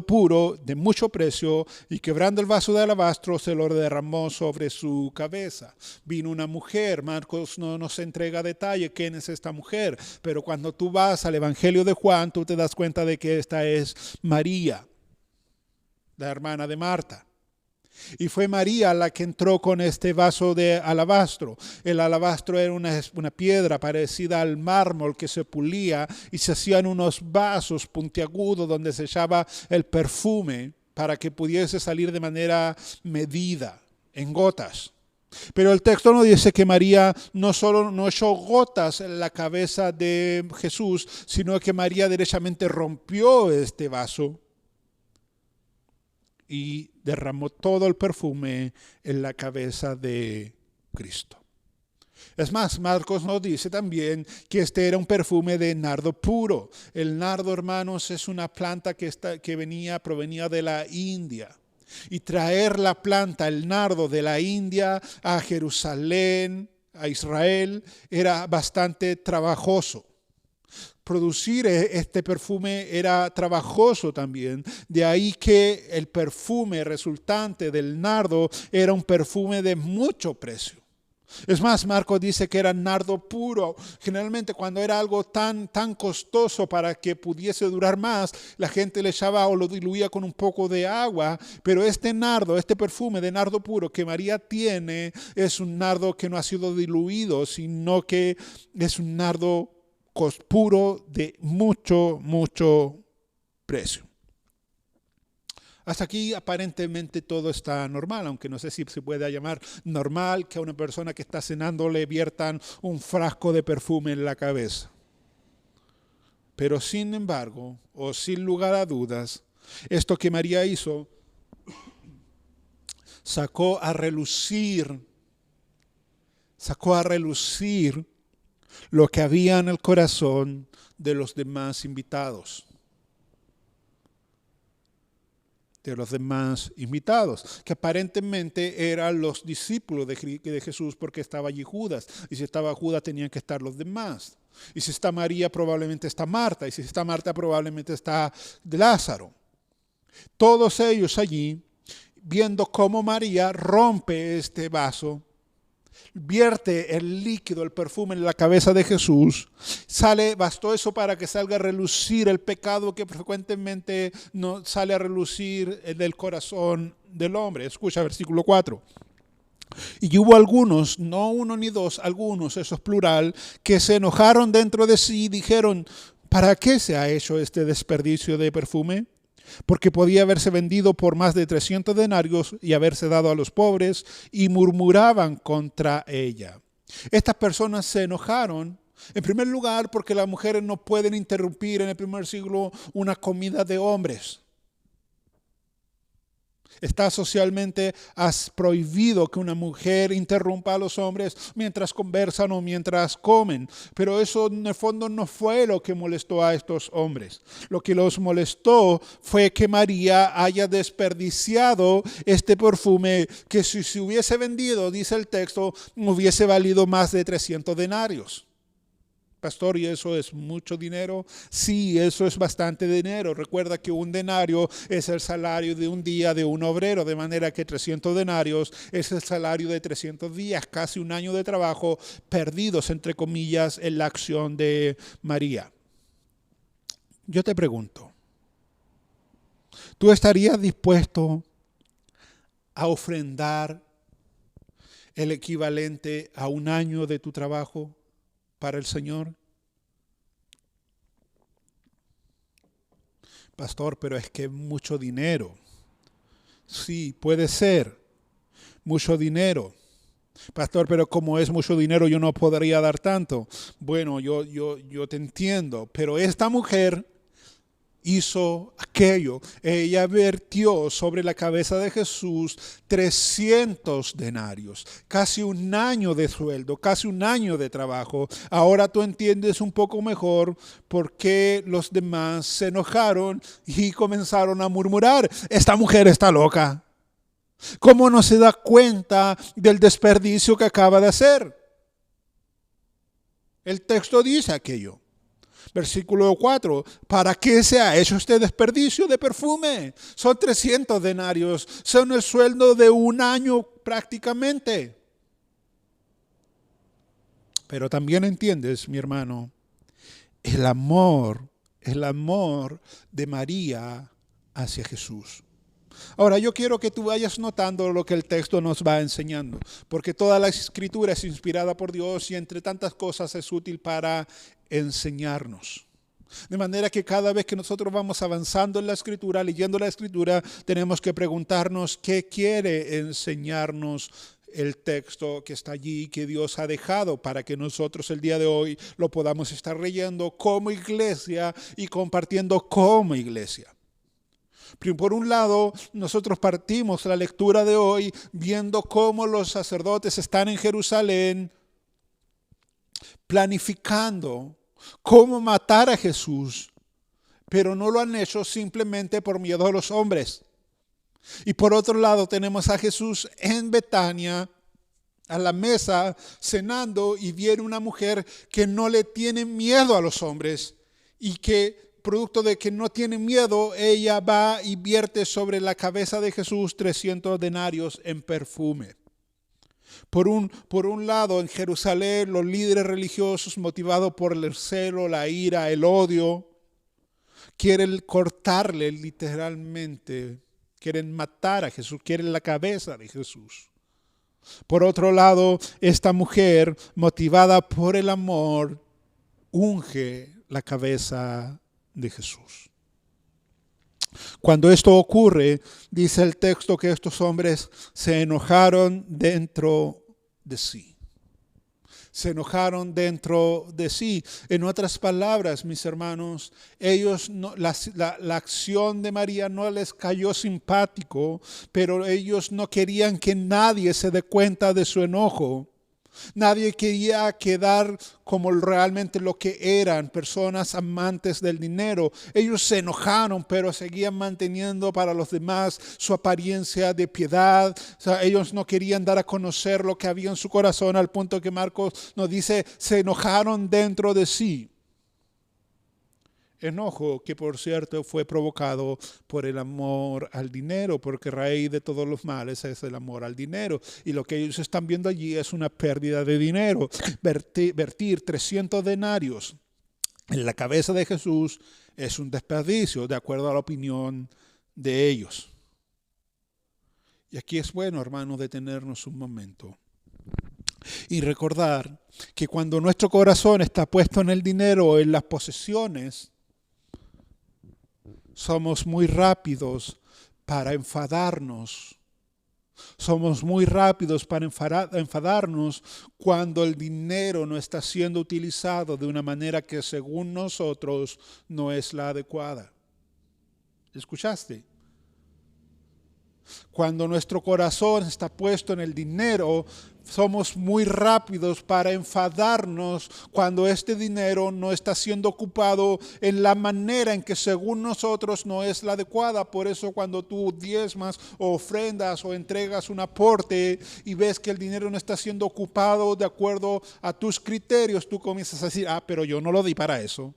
puro, de mucho precio, y quebrando el vaso de alabastro se lo derramó sobre su cabeza. Vino una mujer, Marcos no nos entrega detalle quién es esta mujer, pero cuando tú vas al Evangelio de Juan, tú te das cuenta de que esta es María, la hermana de Marta. Y fue María la que entró con este vaso de alabastro. El alabastro era una piedra parecida al mármol que se pulía y se hacían unos vasos puntiagudos donde se echaba el perfume para que pudiese salir de manera medida, en gotas. Pero el texto nos dice que María no solo no echó gotas en la cabeza de Jesús, sino que María derechamente rompió este vaso y derramó todo el perfume en la cabeza de Cristo. Es más, Marcos nos dice también que este era un perfume de nardo puro. El nardo, hermanos, es una planta que provenía de la India. Y traer la planta, el nardo de la India a Jerusalén, a Israel, era bastante trabajoso. Producir este perfume era trabajoso también. De ahí que el perfume resultante del nardo era un perfume de mucho precio. Es más, Marcos dice que era nardo puro. Generalmente cuando era algo tan costoso para que pudiese durar más, la gente le echaba o lo diluía con un poco de agua. Pero este nardo, este perfume de nardo puro que María tiene, es un nardo que no ha sido diluido, sino que es un nardo puro de mucho precio. Hasta aquí aparentemente todo está normal, aunque no sé si se puede llamar normal que a una persona que está cenando le viertan un frasco de perfume en la cabeza. Pero sin embargo, o sin lugar a dudas, esto que María hizo sacó a relucir lo que había en el corazón de los demás invitados. Que aparentemente eran los discípulos de Jesús, porque estaba allí Judas, y si estaba Judas tenían que estar los demás, y si está María probablemente está Marta, y si está Marta probablemente está Lázaro. Todos ellos allí, viendo cómo María rompe este vaso, vierte el líquido, el perfume en la cabeza de Jesús, bastó eso para que salga a relucir el pecado que frecuentemente no sale a relucir del corazón del hombre. Escucha versículo 4. Y hubo algunos, no uno ni dos, algunos, eso es plural, que se enojaron dentro de sí y dijeron: ¿para qué se ha hecho este desperdicio de perfume? Porque podía haberse vendido por más de 300 denarios y haberse dado a los pobres, y murmuraban contra ella. Estas personas se enojaron, en primer lugar, porque las mujeres no pueden interrumpir en el primer siglo una comida de hombres. Está socialmente prohibido que una mujer interrumpa a los hombres mientras conversan o mientras comen. Pero eso en el fondo no fue lo que molestó a estos hombres. Lo que los molestó fue que María haya desperdiciado este perfume que si se hubiese vendido, dice el texto, hubiese valido más de 300 denarios. Pastor, ¿y eso es mucho dinero? Sí, eso es bastante dinero. Recuerda que un denario es el salario de un día de un obrero, de manera que 300 denarios es el salario de 300 días, casi un año de trabajo perdidos, entre comillas, en la acción de María. Yo te pregunto, ¿tú estarías dispuesto a ofrendar el equivalente a un año de tu trabajo para el Señor? Pastor, pero es que mucho dinero. Sí, puede ser mucho dinero. Pastor, pero como es mucho dinero yo no podría dar tanto. Bueno, yo te entiendo, pero esta mujer hizo aquello. Ella vertió sobre la cabeza de Jesús 300 denarios, casi un año de sueldo, casi un año de trabajo. Ahora tú entiendes un poco mejor por qué los demás se enojaron y comenzaron a murmurar: esta mujer está loca. ¿Cómo no se da cuenta del desperdicio que acaba de hacer? El texto dice aquello. Versículo 4, ¿para qué se ha hecho este desperdicio de perfume? Son 300 denarios, son el sueldo de un año prácticamente. Pero también entiendes, mi hermano, el amor de María hacia Jesús. Ahora, yo quiero que tú vayas notando lo que el texto nos va enseñando, porque toda la escritura es inspirada por Dios y entre tantas cosas es útil para enseñarnos. De manera que cada vez que nosotros vamos avanzando en la escritura, leyendo la escritura, tenemos que preguntarnos qué quiere enseñarnos el texto que está allí, que Dios ha dejado para que nosotros el día de hoy lo podamos estar leyendo como iglesia y compartiendo como iglesia. Por un lado, nosotros partimos la lectura de hoy viendo cómo los sacerdotes están en Jerusalén planificando cómo matar a Jesús, pero no lo han hecho simplemente por miedo a los hombres. Y por otro lado tenemos a Jesús en Betania, a la mesa, cenando, y viene una mujer que no le tiene miedo a los hombres y que, producto de que no tiene miedo, ella va y vierte sobre la cabeza de Jesús 300 denarios en perfume. Por un lado, en Jerusalén, los líderes religiosos, motivados por el celo, la ira, el odio, quieren cortarle literalmente, quieren matar a Jesús, quieren la cabeza de Jesús. Por otro lado, esta mujer, motivada por el amor, unge la cabeza de Jesús. Cuando esto ocurre, dice el texto que estos hombres se enojaron dentro de sí. Se enojaron dentro de sí. En otras palabras, mis hermanos, ellos la acción de María no les cayó simpático, pero ellos no querían que nadie se dé cuenta de su enojo. Nadie quería quedar como realmente lo que eran, personas amantes del dinero. Ellos se enojaron, pero seguían manteniendo para los demás su apariencia de piedad. O sea, ellos no querían dar a conocer lo que había en su corazón, al punto que Marcos nos dice, se enojaron dentro de sí. Enojo que, por cierto, fue provocado por el amor al dinero, porque raíz de todos los males es el amor al dinero. Y lo que ellos están viendo allí es una pérdida de dinero. Vertir 300 denarios en la cabeza de Jesús es un desperdicio, de acuerdo a la opinión de ellos. Y aquí es bueno, hermano, detenernos un momento y recordar que cuando nuestro corazón está puesto en el dinero o en las posesiones, somos muy rápidos para enfadarnos. Somos muy rápidos para enfadarnos cuando el dinero no está siendo utilizado de una manera que según nosotros no es la adecuada. ¿Escuchaste? Cuando nuestro corazón está puesto en el dinero, somos muy rápidos para enfadarnos cuando este dinero no está siendo ocupado en la manera en que según nosotros no es la adecuada. Por eso cuando tú diezmas o ofrendas o entregas un aporte y ves que el dinero no está siendo ocupado de acuerdo a tus criterios, tú comienzas a decir, pero yo no lo di para eso.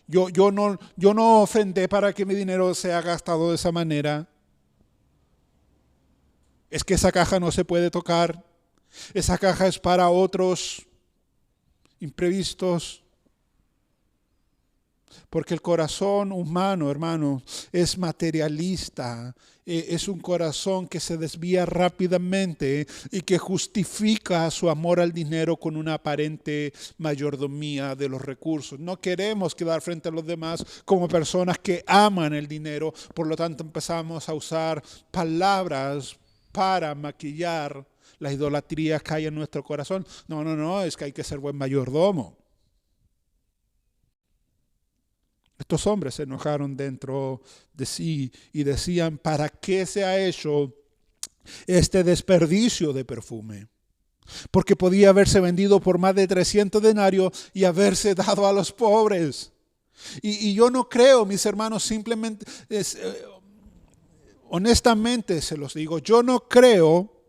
Yo no ofrendé para que mi dinero sea gastado de esa manera. Es que esa caja no se puede tocar. Esa caja es para otros imprevistos. Porque el corazón humano, hermano, es materialista. Es un corazón que se desvía rápidamente y que justifica su amor al dinero con una aparente mayordomía de los recursos. No queremos quedar frente a los demás como personas que aman el dinero. Por lo tanto, empezamos a usar palabras para maquillar la idolatría que hay en nuestro corazón. No, es que hay que ser buen mayordomo. Estos hombres se enojaron dentro de sí y decían, ¿para qué se ha hecho este desperdicio de perfume? Porque podía haberse vendido por más de 300 denarios y haberse dado a los pobres. Y yo no creo, mis hermanos, simplemente, honestamente se los digo, yo no creo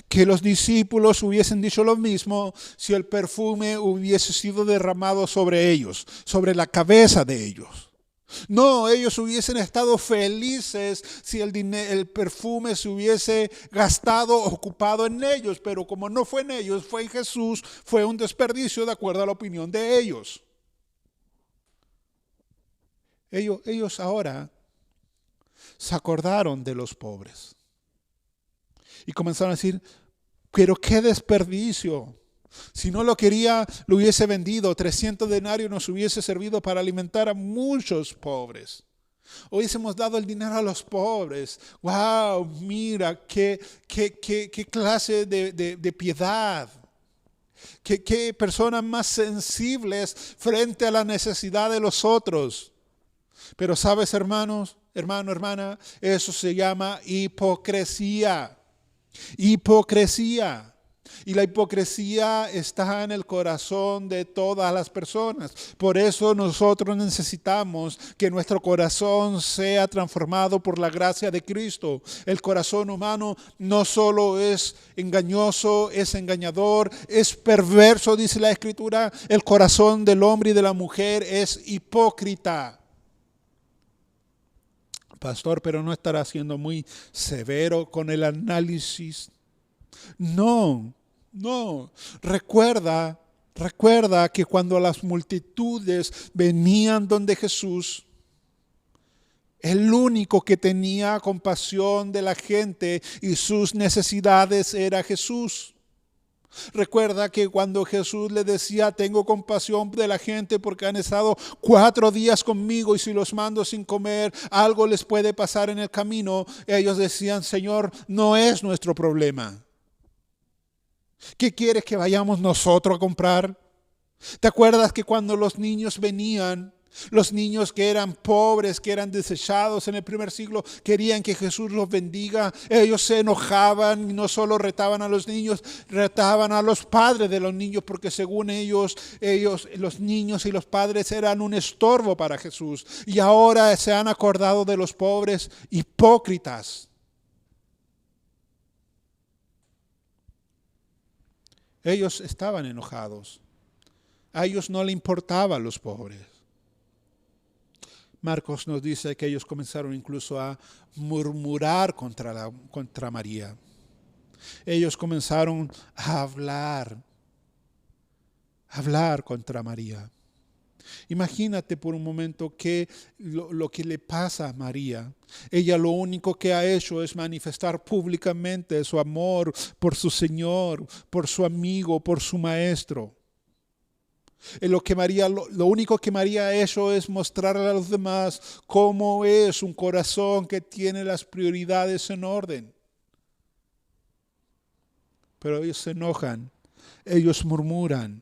que los discípulos hubiesen dicho lo mismo si el perfume hubiese sido derramado sobre ellos, sobre la cabeza de ellos. No, ellos hubiesen estado felices si el perfume se hubiese gastado, ocupado en ellos, pero como no fue en ellos, fue en Jesús, fue un desperdicio de acuerdo a la opinión de ellos. Ellos ahora se acordaron de los pobres. Y comenzaron a decir, pero qué desperdicio. Si no lo quería, lo hubiese vendido. 300 denarios nos hubiese servido para alimentar a muchos pobres. Hubiésemos dado el dinero a los pobres. ¡Wow! Mira, qué clase de piedad. Qué personas más sensibles frente a la necesidad de los otros. Pero sabes, hermanos, hermana, eso se llama hipocresía. Hipocresía. Y la hipocresía está en el corazón de todas las personas. Por eso nosotros necesitamos que nuestro corazón sea transformado por la gracia de Cristo. El corazón humano no solo es engañoso, es engañador, es perverso, dice la Escritura. El corazón del hombre y de la mujer es hipócrita. Pastor, pero no estará siendo muy severo con el análisis. No. Recuerda que cuando las multitudes venían donde Jesús, el único que tenía compasión de la gente y sus necesidades era Jesús. Recuerda que cuando Jesús le decía, tengo compasión de la gente porque han estado 4 días conmigo y si los mando sin comer, algo les puede pasar en el camino. Ellos decían, Señor, no es nuestro problema. ¿Qué quieres que vayamos nosotros a comprar? ¿Te acuerdas que cuando los niños venían, los niños que eran pobres, que eran desechados en el primer siglo, querían que Jesús los bendiga? Ellos se enojaban y no solo retaban a los niños, retaban a los padres de los niños, porque según ellos, los niños y los padres eran un estorbo para Jesús. Y ahora se han acordado de los pobres hipócritas. Ellos estaban enojados. A ellos no le importaban los pobres. Marcos nos dice que ellos comenzaron incluso a murmurar contra María. Ellos comenzaron a hablar contra María. Imagínate por un momento que lo que le pasa a María. Ella lo único que ha hecho es manifestar públicamente su amor por su Señor, por su amigo, por su maestro. Lo único que María ha hecho es mostrarle a los demás cómo es un corazón que tiene las prioridades en orden. Pero ellos se enojan, ellos murmuran.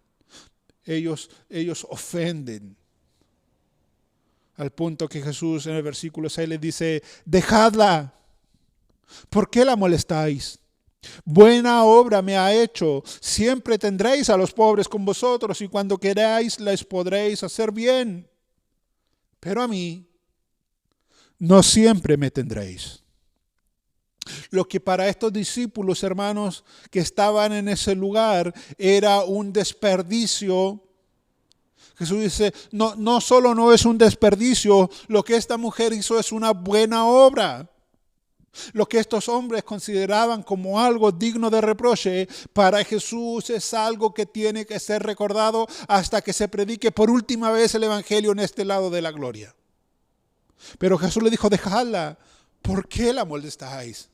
Ellos ofenden. Al punto que Jesús en el versículo 6 les dice, dejadla, ¿por qué la molestáis? Buena obra me ha hecho, siempre tendréis a los pobres con vosotros y cuando queráis les podréis hacer bien. Pero a mí no siempre me tendréis. Lo que para estos discípulos, hermanos, que estaban en ese lugar, era un desperdicio. Jesús dice, no solo no es un desperdicio, lo que esta mujer hizo es una buena obra. Lo que estos hombres consideraban como algo digno de reproche, para Jesús es algo que tiene que ser recordado hasta que se predique por última vez el Evangelio en este lado de la gloria. Pero Jesús le dijo, dejadla, ¿por qué la molestáis?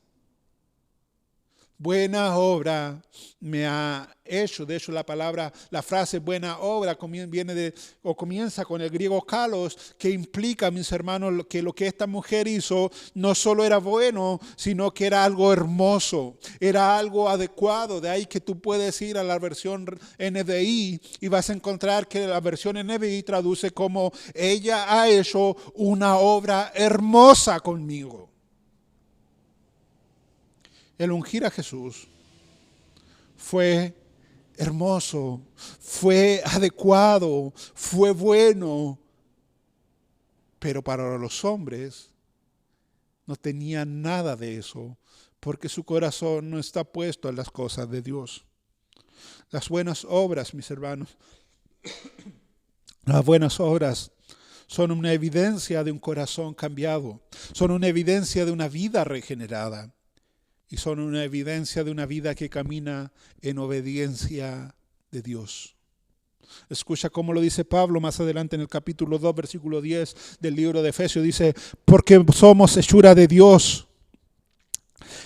Buena obra me ha hecho. De hecho, la frase buena obra comienza con el griego kalos, que implica, mis hermanos, que lo que esta mujer hizo no solo era bueno, sino que era algo hermoso, era algo adecuado. De ahí que tú puedes ir a la versión NBI y vas a encontrar que la versión NBI traduce como ella ha hecho una obra hermosa conmigo. El ungir a Jesús fue hermoso, fue adecuado, fue bueno, pero para los hombres no tenía nada de eso, porque su corazón no está puesto en las cosas de Dios. Las buenas obras, mis hermanos, las buenas obras son una evidencia de un corazón cambiado, son una evidencia de una vida regenerada. Y son una evidencia de una vida que camina en obediencia de Dios. Escucha cómo lo dice Pablo más adelante en el capítulo 2, versículo 10 del libro de Efesios. Dice, porque somos hechura de Dios,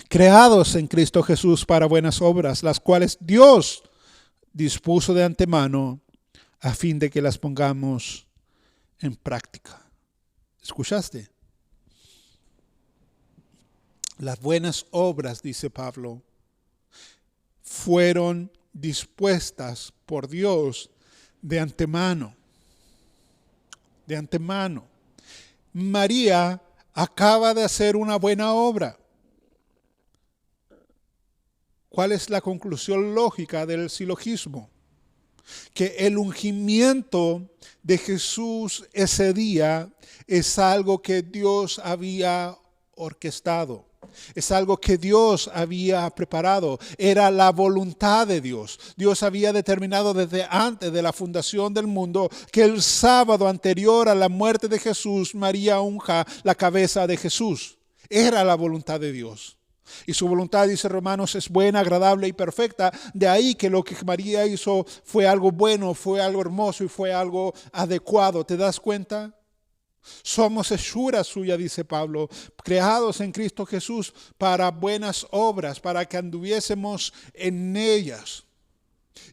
creados en Cristo Jesús para buenas obras, las cuales Dios dispuso de antemano a fin de que las pongamos en práctica. ¿Escuchaste? Las buenas obras, dice Pablo, fueron dispuestas por Dios de antemano. De antemano. María acaba de hacer una buena obra. ¿Cuál es la conclusión lógica del silogismo? Que el ungimiento de Jesús ese día es algo que Dios había orquestado. Es algo que Dios había preparado. Era la voluntad de Dios. Dios había determinado desde antes de la fundación del mundo que el sábado anterior a la muerte de Jesús, María unja la cabeza de Jesús. Era la voluntad de Dios. Y su voluntad, dice Romanos, es buena, agradable y perfecta. De ahí que lo que María hizo fue algo bueno, fue algo hermoso y fue algo adecuado. ¿Te das cuenta? Somos hechura suya, dice Pablo, creados en Cristo Jesús para buenas obras, para que anduviésemos en ellas.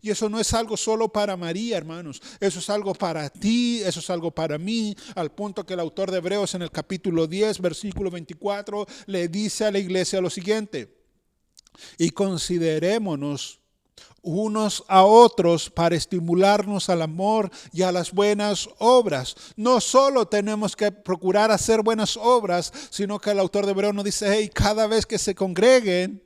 Y eso no es algo solo para María, hermanos. Eso es algo para ti, eso es algo para mí, al punto que el autor de Hebreos en el capítulo 10, versículo 24, le dice a la iglesia lo siguiente: y considerémonos unos a otros para estimularnos al amor y a las buenas obras. No solo tenemos que procurar hacer buenas obras, sino que el autor de Hebreos nos dice, hey, cada vez que se congreguen,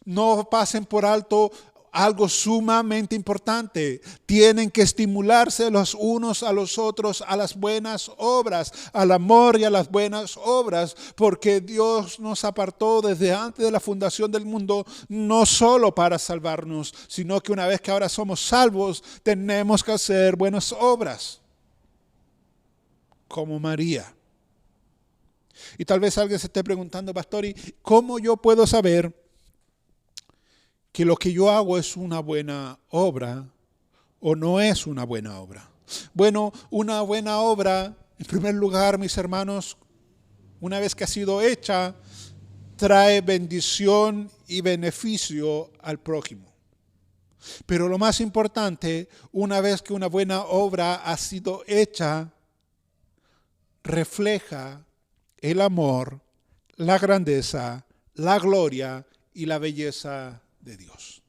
no pasen por alto algo sumamente importante. Tienen que estimularse los unos a los otros a las buenas obras, al amor y a las buenas obras, porque Dios nos apartó desde antes de la fundación del mundo, no solo para salvarnos, sino que una vez que ahora somos salvos, tenemos que hacer buenas obras, como María. Y tal vez alguien se esté preguntando, pastor, ¿y cómo yo puedo saber que lo que yo hago es una buena obra o no es una buena obra? Bueno, una buena obra, en primer lugar, mis hermanos, una vez que ha sido hecha, trae bendición y beneficio al prójimo. Pero lo más importante, una vez que una buena obra ha sido hecha, refleja el amor, la grandeza, la gloria y la belleza de Dios.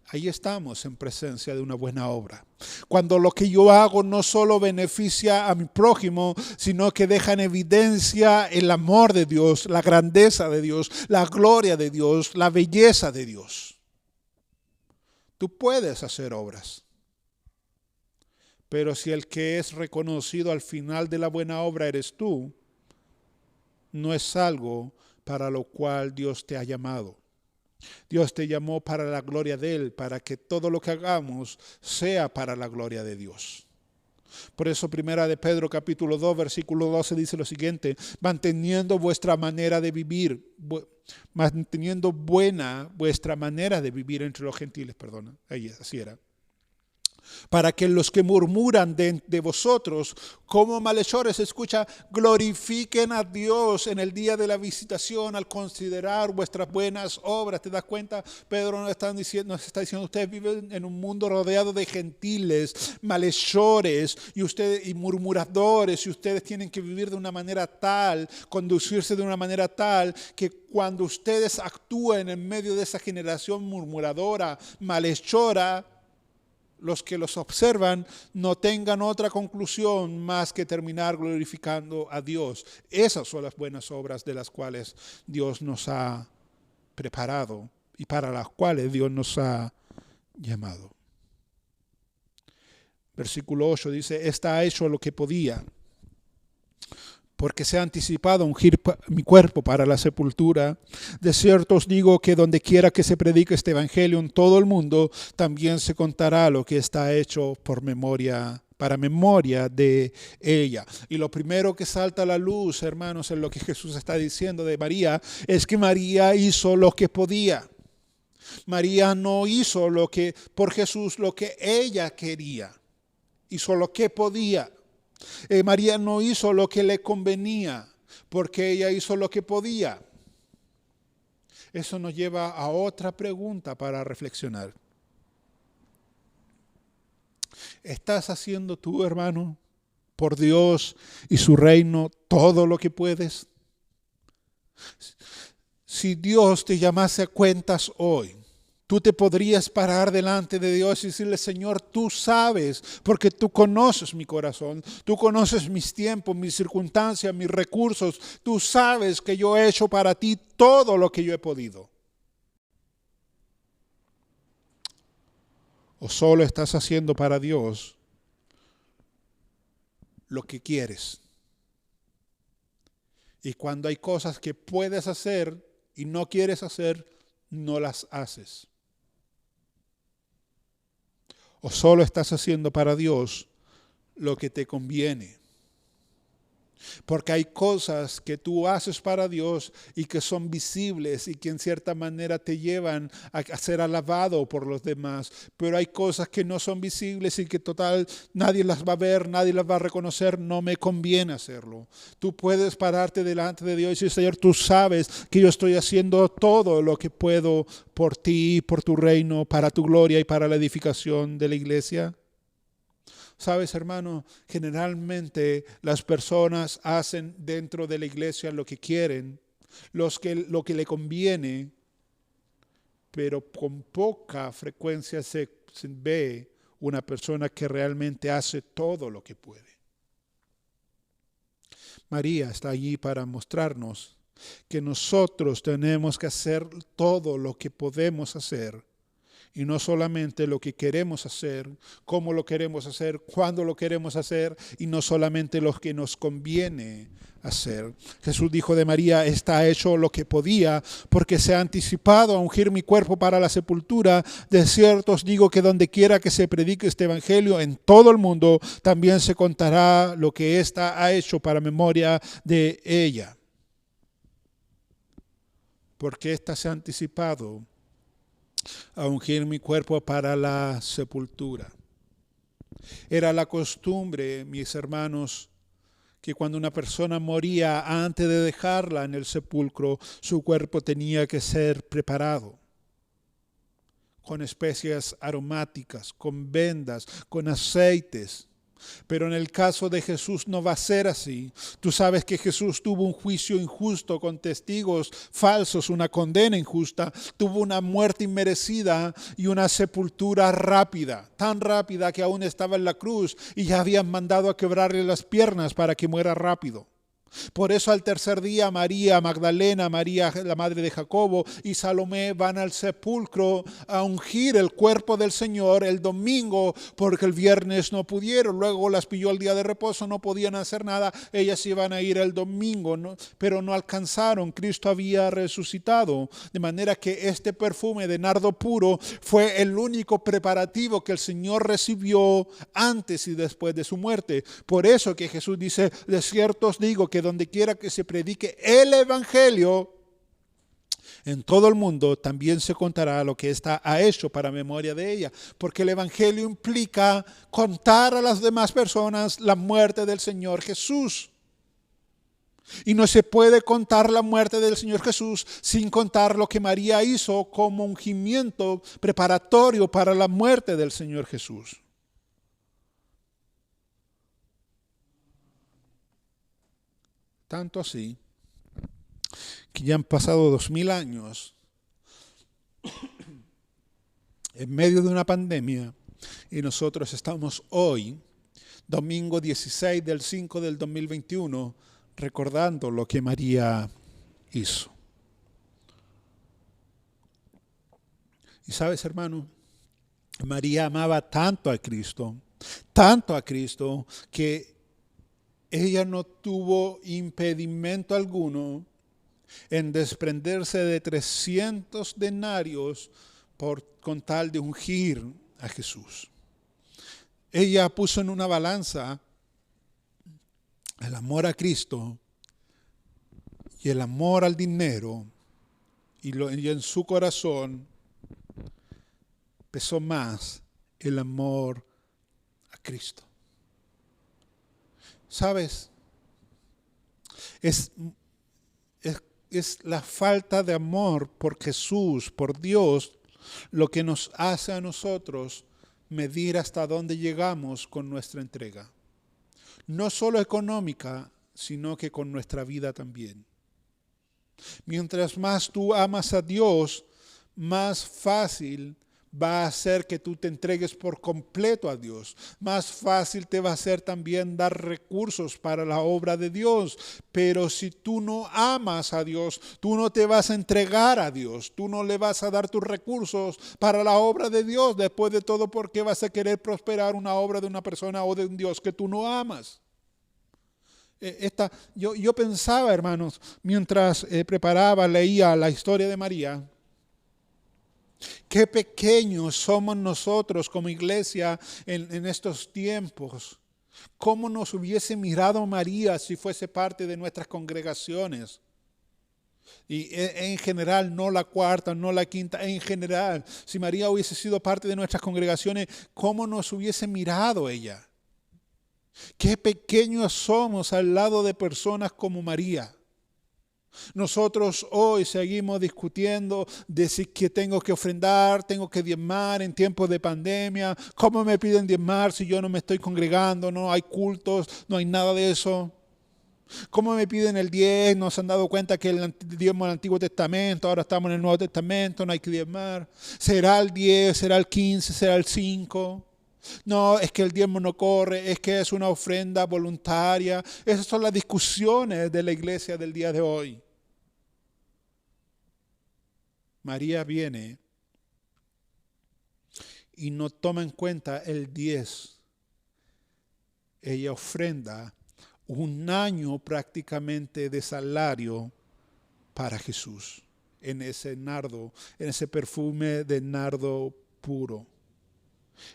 Ahí estamos en presencia de una buena obra. Cuando lo que yo hago no solo beneficia a mi prójimo, sino que deja en evidencia el amor de Dios, la grandeza de Dios, la gloria de Dios, la belleza de Dios. Tú puedes hacer obras, pero si el que es reconocido al final de la buena obra eres tú, no es algo para lo cual Dios te ha llamado. Dios te llamó para la gloria de Él, para que todo lo que hagamos sea para la gloria de Dios. Por eso primera de Pedro capítulo 2 versículo 12 dice lo siguiente: manteniendo vuestra manera de vivir, manteniendo buena vuestra manera de vivir entre los gentiles, ahí así era. Para que los que murmuran de vosotros como malhechores, escucha, glorifiquen a Dios en el día de la visitación al considerar vuestras buenas obras. ¿Te das cuenta? Pedro nos está diciendo, ustedes viven en un mundo rodeado de gentiles, malhechores y murmuradores, y ustedes tienen que vivir de una manera tal, conducirse de una manera tal, que cuando ustedes actúen en medio de esa generación murmuradora, malhechora, los que los observan no tengan otra conclusión más que terminar glorificando a Dios. Esas son las buenas obras de las cuales Dios nos ha preparado y para las cuales Dios nos ha llamado. Versículo 8 dice: está hecho lo que podía, porque se ha anticipado a ungir mi cuerpo para la sepultura. De cierto os digo que donde quiera que se predique este evangelio en todo el mundo, también se contará lo que está hecho para memoria de ella. Y lo primero que salta a la luz, hermanos, en lo que Jesús está diciendo de María, es que María hizo lo que podía. María no hizo por Jesús lo que ella quería, hizo lo que podía. María no hizo lo que le convenía, porque ella hizo lo que podía. Eso nos lleva a otra pregunta para reflexionar. ¿Estás haciendo tú, hermano, por Dios y su reino todo lo que puedes? Si Dios te llamase a cuentas hoy, tú te podrías parar delante de Dios y decirle: Señor, tú sabes, porque tú conoces mi corazón, tú conoces mis tiempos, mis circunstancias, mis recursos. Tú sabes que yo he hecho para ti todo lo que yo he podido. o solo estás haciendo para Dios lo que quieres. Y cuando hay cosas que puedes hacer y no quieres hacer, no las haces. O solo estás haciendo para Dios lo que te conviene. Porque hay cosas que tú haces para Dios y que son visibles y que en cierta manera te llevan a ser alabado por los demás. Pero hay cosas que no son visibles y que total nadie las va a ver, nadie las va a reconocer. No me conviene hacerlo. Tú puedes pararte delante de Dios y decir: Señor, tú sabes que yo estoy haciendo todo lo que puedo por ti, por tu reino, para tu gloria y para la edificación de la iglesia. Sabes, hermano, generalmente las personas hacen dentro de la iglesia lo que quieren, lo que le conviene, pero con poca frecuencia se ve una persona que realmente hace todo lo que puede. María está allí para mostrarnos que nosotros tenemos que hacer todo lo que podemos hacer. Y no solamente lo que queremos hacer, cómo lo queremos hacer, cuándo lo queremos hacer, y no solamente lo que nos conviene hacer. Jesús dijo de María: está hecho lo que podía, porque se ha anticipado a ungir mi cuerpo para la sepultura. De cierto os digo que donde quiera que se predique este evangelio en todo el mundo, también se contará lo que ésta ha hecho para memoria de ella. Porque ésta se ha anticipado a ungir mi cuerpo para la sepultura. Era la costumbre, mis hermanos, que cuando una persona moría, antes de dejarla en el sepulcro, su cuerpo tenía que ser preparado con especias aromáticas, con vendas, con aceites. Pero en el caso de Jesús no va a ser así. Tú sabes que Jesús tuvo un juicio injusto con testigos falsos, una condena injusta, tuvo una muerte inmerecida y una sepultura rápida, tan rápida que aún estaba en la cruz y ya habían mandado a quebrarle las piernas para que muera rápido. Por eso al tercer día María Magdalena, María la madre de Jacobo y Salomé van al sepulcro a ungir el cuerpo del Señor el domingo, porque el viernes no pudieron, luego las pilló el día de reposo, no podían hacer nada, ellas iban a ir el domingo, ¿no? Pero no alcanzaron, Cristo había resucitado, de manera que este perfume de nardo puro fue el único preparativo que el Señor recibió antes y después de su muerte. Por eso que Jesús dice: de cierto os digo que donde quiera que se predique el evangelio en todo el mundo, también se contará lo que ésta ha hecho para memoria de ella. Porque el evangelio implica contar a las demás personas la muerte del Señor Jesús. Y no se puede contar la muerte del Señor Jesús sin contar lo que María hizo como ungimiento preparatorio para la muerte del Señor Jesús. Tanto así que ya han pasado 2000 años en medio de una pandemia y nosotros estamos hoy, domingo 16 del 5 del 2021, recordando lo que María hizo. Y sabes, hermano, María amaba tanto a Cristo, que ella no tuvo impedimento alguno en desprenderse de 300 denarios con tal de ungir a Jesús. Ella puso en una balanza el amor a Cristo y el amor al dinero, y en su corazón pesó más el amor a Cristo. ¿Sabes? Es la falta de amor por Jesús, por Dios, lo que nos hace a nosotros medir hasta dónde llegamos con nuestra entrega. No solo económica, sino que con nuestra vida también. Mientras más tú amas a Dios, más fácil va a hacer que tú te entregues por completo a Dios. Más fácil te va a ser también dar recursos para la obra de Dios. Pero si tú no amas a Dios, tú no te vas a entregar a Dios. Tú no le vas a dar tus recursos para la obra de Dios. Después de todo, ¿por qué vas a querer prosperar una obra de una persona o de un Dios que tú no amas? Yo pensaba, hermanos, mientras leía la historia de María, qué pequeños somos nosotros como iglesia en estos tiempos. ¿Cómo nos hubiese mirado María si fuese parte de nuestras congregaciones? Y en general, no la cuarta, no la quinta, en general, si María hubiese sido parte de nuestras congregaciones, ¿cómo nos hubiese mirado ella? Qué pequeños somos al lado de personas como María. Nosotros hoy seguimos discutiendo de si que tengo que ofrendar, tengo que diezmar en tiempos de pandemia. ¿Cómo me piden diezmar si yo no me estoy congregando? No hay cultos, no hay nada de eso. ¿Cómo me piden el 10? ¿No se han dado cuenta que el diezmo del Antiguo Testamento, ahora estamos en el Nuevo Testamento, no hay que diezmar? ¿Será el 10? ¿Será el 15? ¿Será el 5? No, es que el diezmo no corre, es que es una ofrenda voluntaria. Esas son las discusiones de la iglesia del día de hoy. María viene y no toma en cuenta el 10. Ella ofrenda un año prácticamente de salario para Jesús en ese nardo, en ese perfume de nardo puro.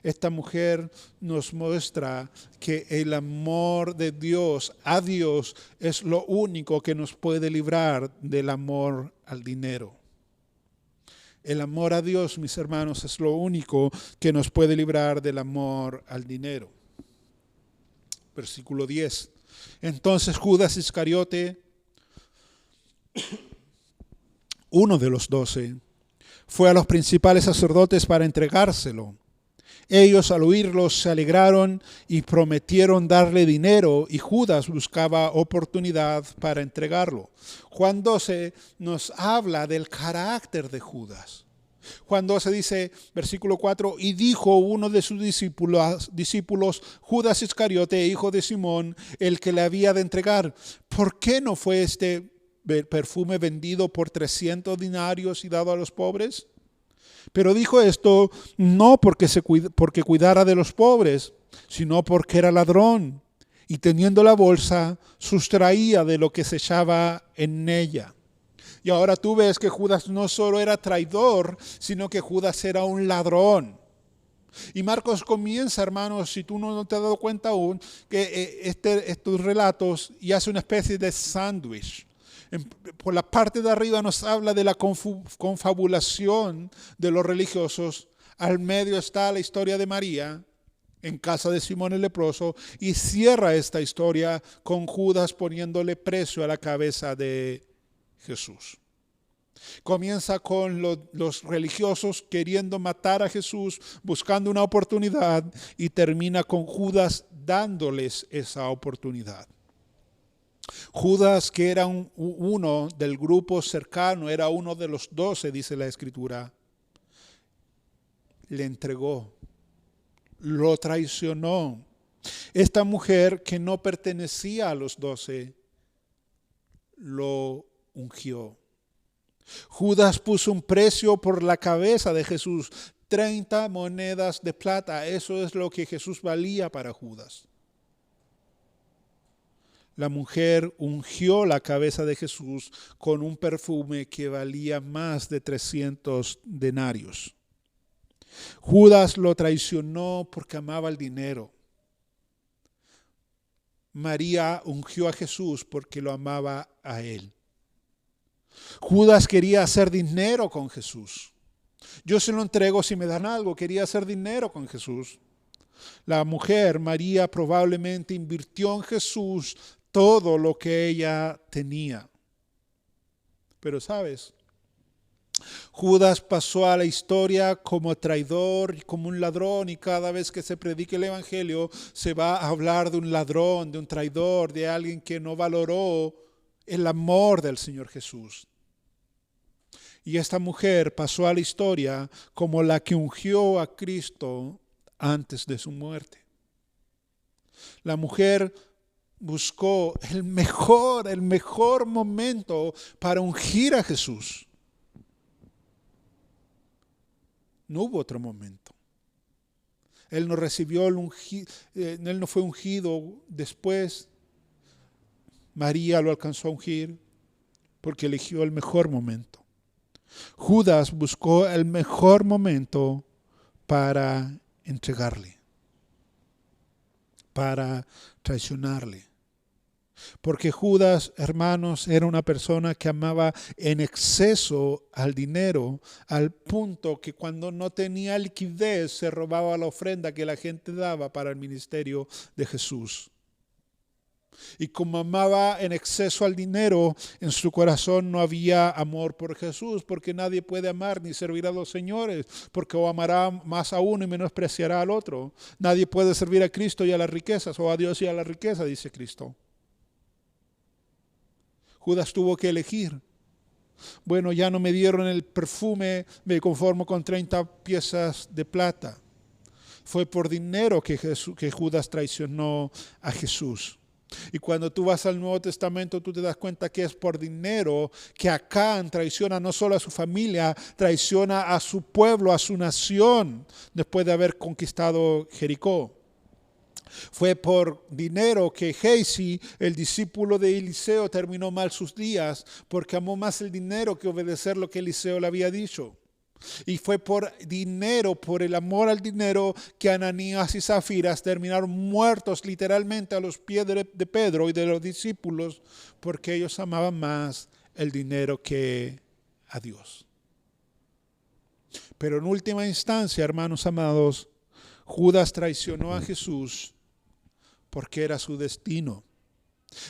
Esta mujer nos muestra que el amor de Dios a Dios es lo único que nos puede librar del amor al dinero. El amor a Dios, mis hermanos, es lo único que nos puede librar del amor al dinero. Versículo 10. Entonces Judas Iscariote, uno de los 12, fue a los principales sacerdotes para entregárselo. Ellos al oírlo se alegraron y prometieron darle dinero, y Judas buscaba oportunidad para entregarlo. Juan 12 nos habla del carácter de Judas. Juan 12 dice, versículo 4, y dijo uno de sus discípulos, Judas Iscariote, hijo de Simón, el que le había de entregar, ¿por qué no fue este perfume vendido por 300 denarios y dado a los pobres? Pero dijo esto no porque cuidara de los pobres, sino porque era ladrón, y teniendo la bolsa, sustraía de lo que se echaba en ella. Y ahora tú ves que Judas no solo era traidor, sino que Judas era un ladrón. Y Marcos comienza, hermanos, si tú no te has dado cuenta aún, que estos relatos y hace una especie de sándwich. Por la parte de arriba nos habla de la confabulación de los religiosos. Al medio está la historia de María en casa de Simón el leproso, y cierra esta historia con Judas poniéndole precio a la cabeza de Jesús. Comienza con los religiosos queriendo matar a Jesús, buscando una oportunidad, y termina con Judas dándoles esa oportunidad. Judas, que era uno del grupo cercano, era uno de los 12, dice la Escritura, le entregó, lo traicionó. Esta mujer que no pertenecía a los 12, lo ungió. Judas puso un precio por la cabeza de Jesús, 30 monedas de plata. Eso es lo que Jesús valía para Judas. La mujer ungió la cabeza de Jesús con un perfume que valía más de 300 denarios. Judas lo traicionó porque amaba el dinero. María ungió a Jesús porque lo amaba a él. Judas quería hacer dinero con Jesús. Yo se lo entrego si me dan algo. Quería hacer dinero con Jesús. La mujer, María, probablemente invirtió en Jesús todo lo que ella tenía. Pero sabes, Judas pasó a la historia como traidor y como un ladrón, y cada vez que se predique el evangelio se va a hablar de un ladrón, de un traidor, de alguien que no valoró el amor del Señor Jesús. Y esta mujer pasó a la historia como la que ungió a Cristo antes de su muerte. La mujer buscó el mejor momento para ungir a Jesús. No hubo otro momento. Él no recibió él no fue ungido después. María lo alcanzó a ungir porque eligió el mejor momento. Judas buscó el mejor momento para entregarle, para traicionarle. Porque Judas, hermanos, era una persona que amaba en exceso al dinero, al punto que cuando no tenía liquidez se robaba la ofrenda que la gente daba para el ministerio de Jesús. Y como amaba en exceso al dinero, en su corazón no había amor por Jesús, porque nadie puede amar ni servir a los señores, porque o amará más a uno y menospreciará al otro. Nadie puede servir a Cristo y a las riquezas, o a Dios y a la riqueza, dice Cristo. Judas tuvo que elegir. Bueno, ya no me dieron el perfume, me conformo con 30 piezas de plata. Fue por dinero que Judas traicionó a Jesús. Y cuando tú vas al Nuevo Testamento, tú te das cuenta que es por dinero que Acán traiciona no solo a su familia, traiciona a su pueblo, a su nación, después de haber conquistado Jericó. Fue por dinero que Gehazi, el discípulo de Eliseo, terminó mal sus días, porque amó más el dinero que obedecer lo que Eliseo le había dicho. Y fue por dinero, por el amor al dinero, que Ananías y Zafiras terminaron muertos literalmente a los pies de Pedro y de los discípulos, porque ellos amaban más el dinero que a Dios. Pero en última instancia, hermanos amados, Judas traicionó a Jesús porque era su destino.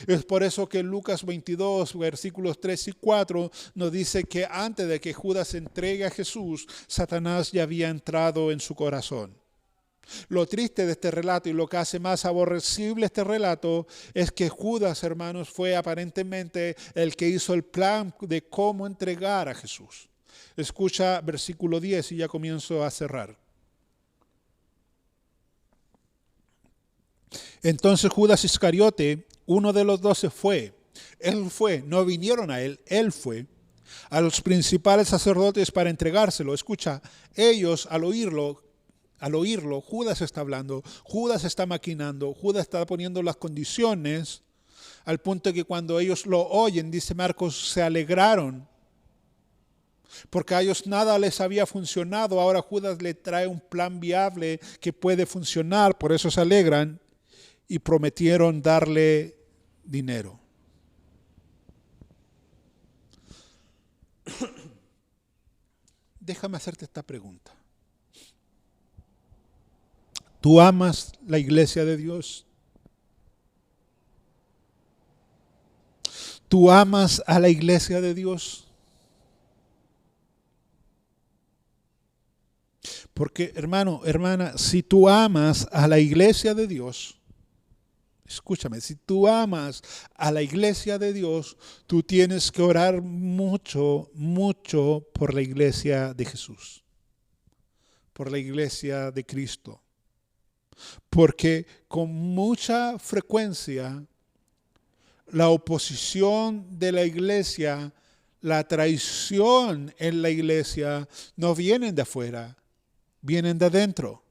Es por eso que Lucas 22, versículos 3 y 4 nos dice que antes de que Judas entregue a Jesús, Satanás ya había entrado en su corazón. Lo triste de este relato y lo que hace más aborrecible este relato es que Judas, hermanos, fue aparentemente el que hizo el plan de cómo entregar a Jesús. Escucha versículo 10 y ya comienzo a cerrar. Entonces Judas Iscariote, uno de los 12 fue. Él fue, no vinieron a él fue a los principales sacerdotes para entregárselo. Escucha, ellos al oírlo, Judas está hablando, Judas está maquinando, Judas está poniendo las condiciones, al punto de que cuando ellos lo oyen, dice Marcos, se alegraron. Porque a ellos nada les había funcionado, ahora Judas le trae un plan viable que puede funcionar, por eso se alegran. Y prometieron darle dinero. Déjame hacerte esta pregunta. ¿Tú amas la iglesia de Dios? ¿Tú amas a la iglesia de Dios? Porque, hermano, hermana, si tú amas a la iglesia de Dios, escúchame, si tú amas a la iglesia de Dios, tú tienes que orar mucho, mucho por la iglesia de Jesús, por la iglesia de Cristo. Porque con mucha frecuencia la oposición de la iglesia, la traición en la iglesia, no vienen de afuera, vienen de adentro,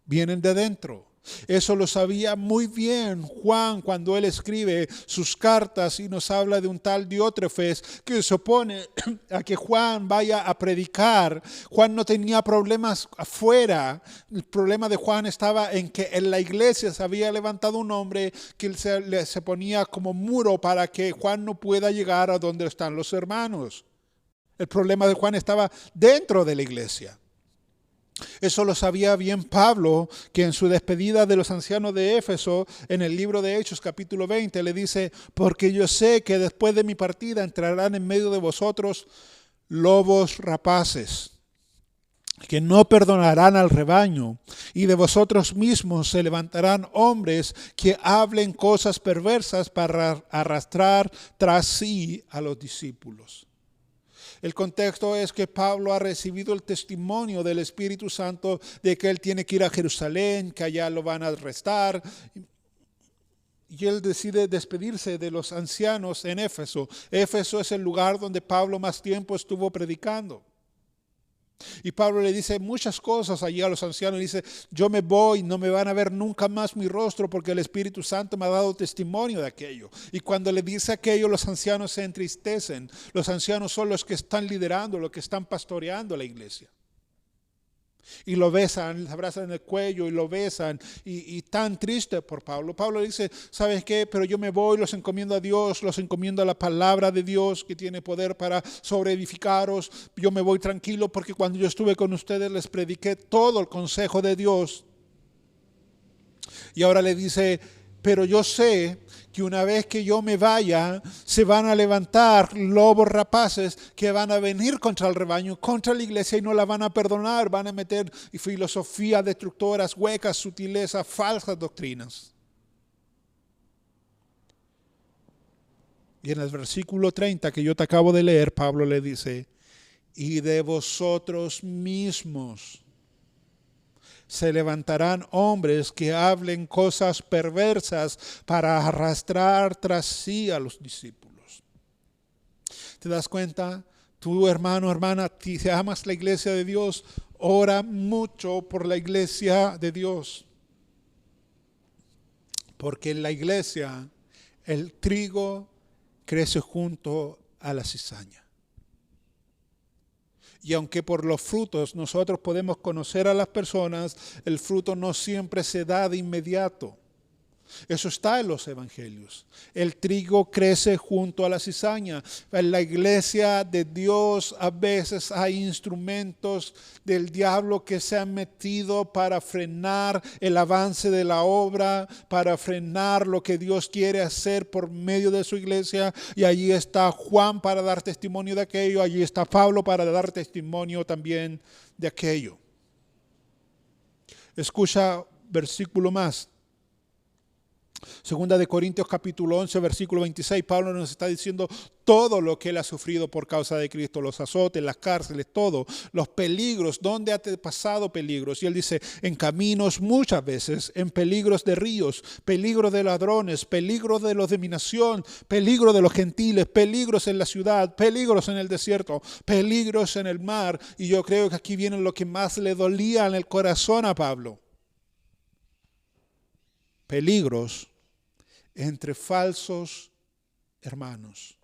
vienen de adentro. Eso lo sabía muy bien Juan cuando él escribe sus cartas y nos habla de un tal Diótrefes que se opone a que Juan vaya a predicar. Juan no tenía problemas afuera. El problema de Juan estaba en que en la iglesia se había levantado un hombre que se ponía como muro para que Juan no pueda llegar a donde están los hermanos. El problema de Juan estaba dentro de la iglesia. Eso lo sabía bien Pablo, que en su despedida de los ancianos de Éfeso, en el libro de Hechos capítulo 20, le dice: porque yo sé que después de mi partida entrarán en medio de vosotros lobos rapaces, que no perdonarán al rebaño, y de vosotros mismos se levantarán hombres que hablen cosas perversas para arrastrar tras sí a los discípulos. El contexto es que Pablo ha recibido el testimonio del Espíritu Santo de que él tiene que ir a Jerusalén, que allá lo van a arrestar. Y él decide despedirse de los ancianos en Éfeso. Éfeso es el lugar donde Pablo más tiempo estuvo predicando. Y Pablo le dice muchas cosas allí a los ancianos. Dice, yo me voy, no me van a ver nunca más mi rostro porque el Espíritu Santo me ha dado testimonio de aquello. Y cuando le dice aquello, los ancianos se entristecen. Los ancianos son los que están liderando, los que están pastoreando la iglesia. Y lo besan, le abrazan en el cuello y lo besan. Y tan triste por Pablo. Pablo dice, ¿sabes qué? Pero yo me voy, los encomiendo a Dios, los encomiendo a la palabra de Dios que tiene poder para sobreedificaros. Yo me voy tranquilo porque cuando yo estuve con ustedes les prediqué todo el consejo de Dios. Y ahora le dice, pero yo sé que una vez que yo me vaya, se van a levantar lobos rapaces que van a venir contra el rebaño, contra la iglesia y no la van a perdonar. Van a meter filosofías destructoras, huecas, sutilezas, falsas doctrinas. Y en el versículo 30 que yo te acabo de leer, Pablo le dice, y de vosotros mismos se levantarán hombres que hablen cosas perversas para arrastrar tras sí a los discípulos. ¿Te das cuenta? Tú, hermano, hermana, si amas la iglesia de Dios, ora mucho por la iglesia de Dios. Porque en la iglesia el trigo crece junto a la cizaña. Y aunque por los frutos nosotros podemos conocer a las personas, el fruto no siempre se da de inmediato. Eso está en los evangelios. El trigo crece junto a la cizaña. En la iglesia de Dios a veces hay instrumentos del diablo que se han metido para frenar el avance de la obra, para frenar lo que Dios quiere hacer por medio de su iglesia. Y allí está Juan para dar testimonio de aquello. Allí está Pablo para dar testimonio también de aquello. Escucha versículo más. Segunda de Corintios capítulo 11, versículo 26, Pablo nos está diciendo todo lo que él ha sufrido por causa de Cristo, los azotes, las cárceles, todo, los peligros, dónde ha pasado peligros. Y él dice, en caminos muchas veces, en peligros de ríos, peligros de ladrones, peligros de los de mi nación, peligros de los gentiles, peligros en la ciudad, peligros en el desierto, peligros en el mar. Y yo creo que aquí viene lo que más le dolía en el corazón a Pablo. Peligros entre falsos hermanos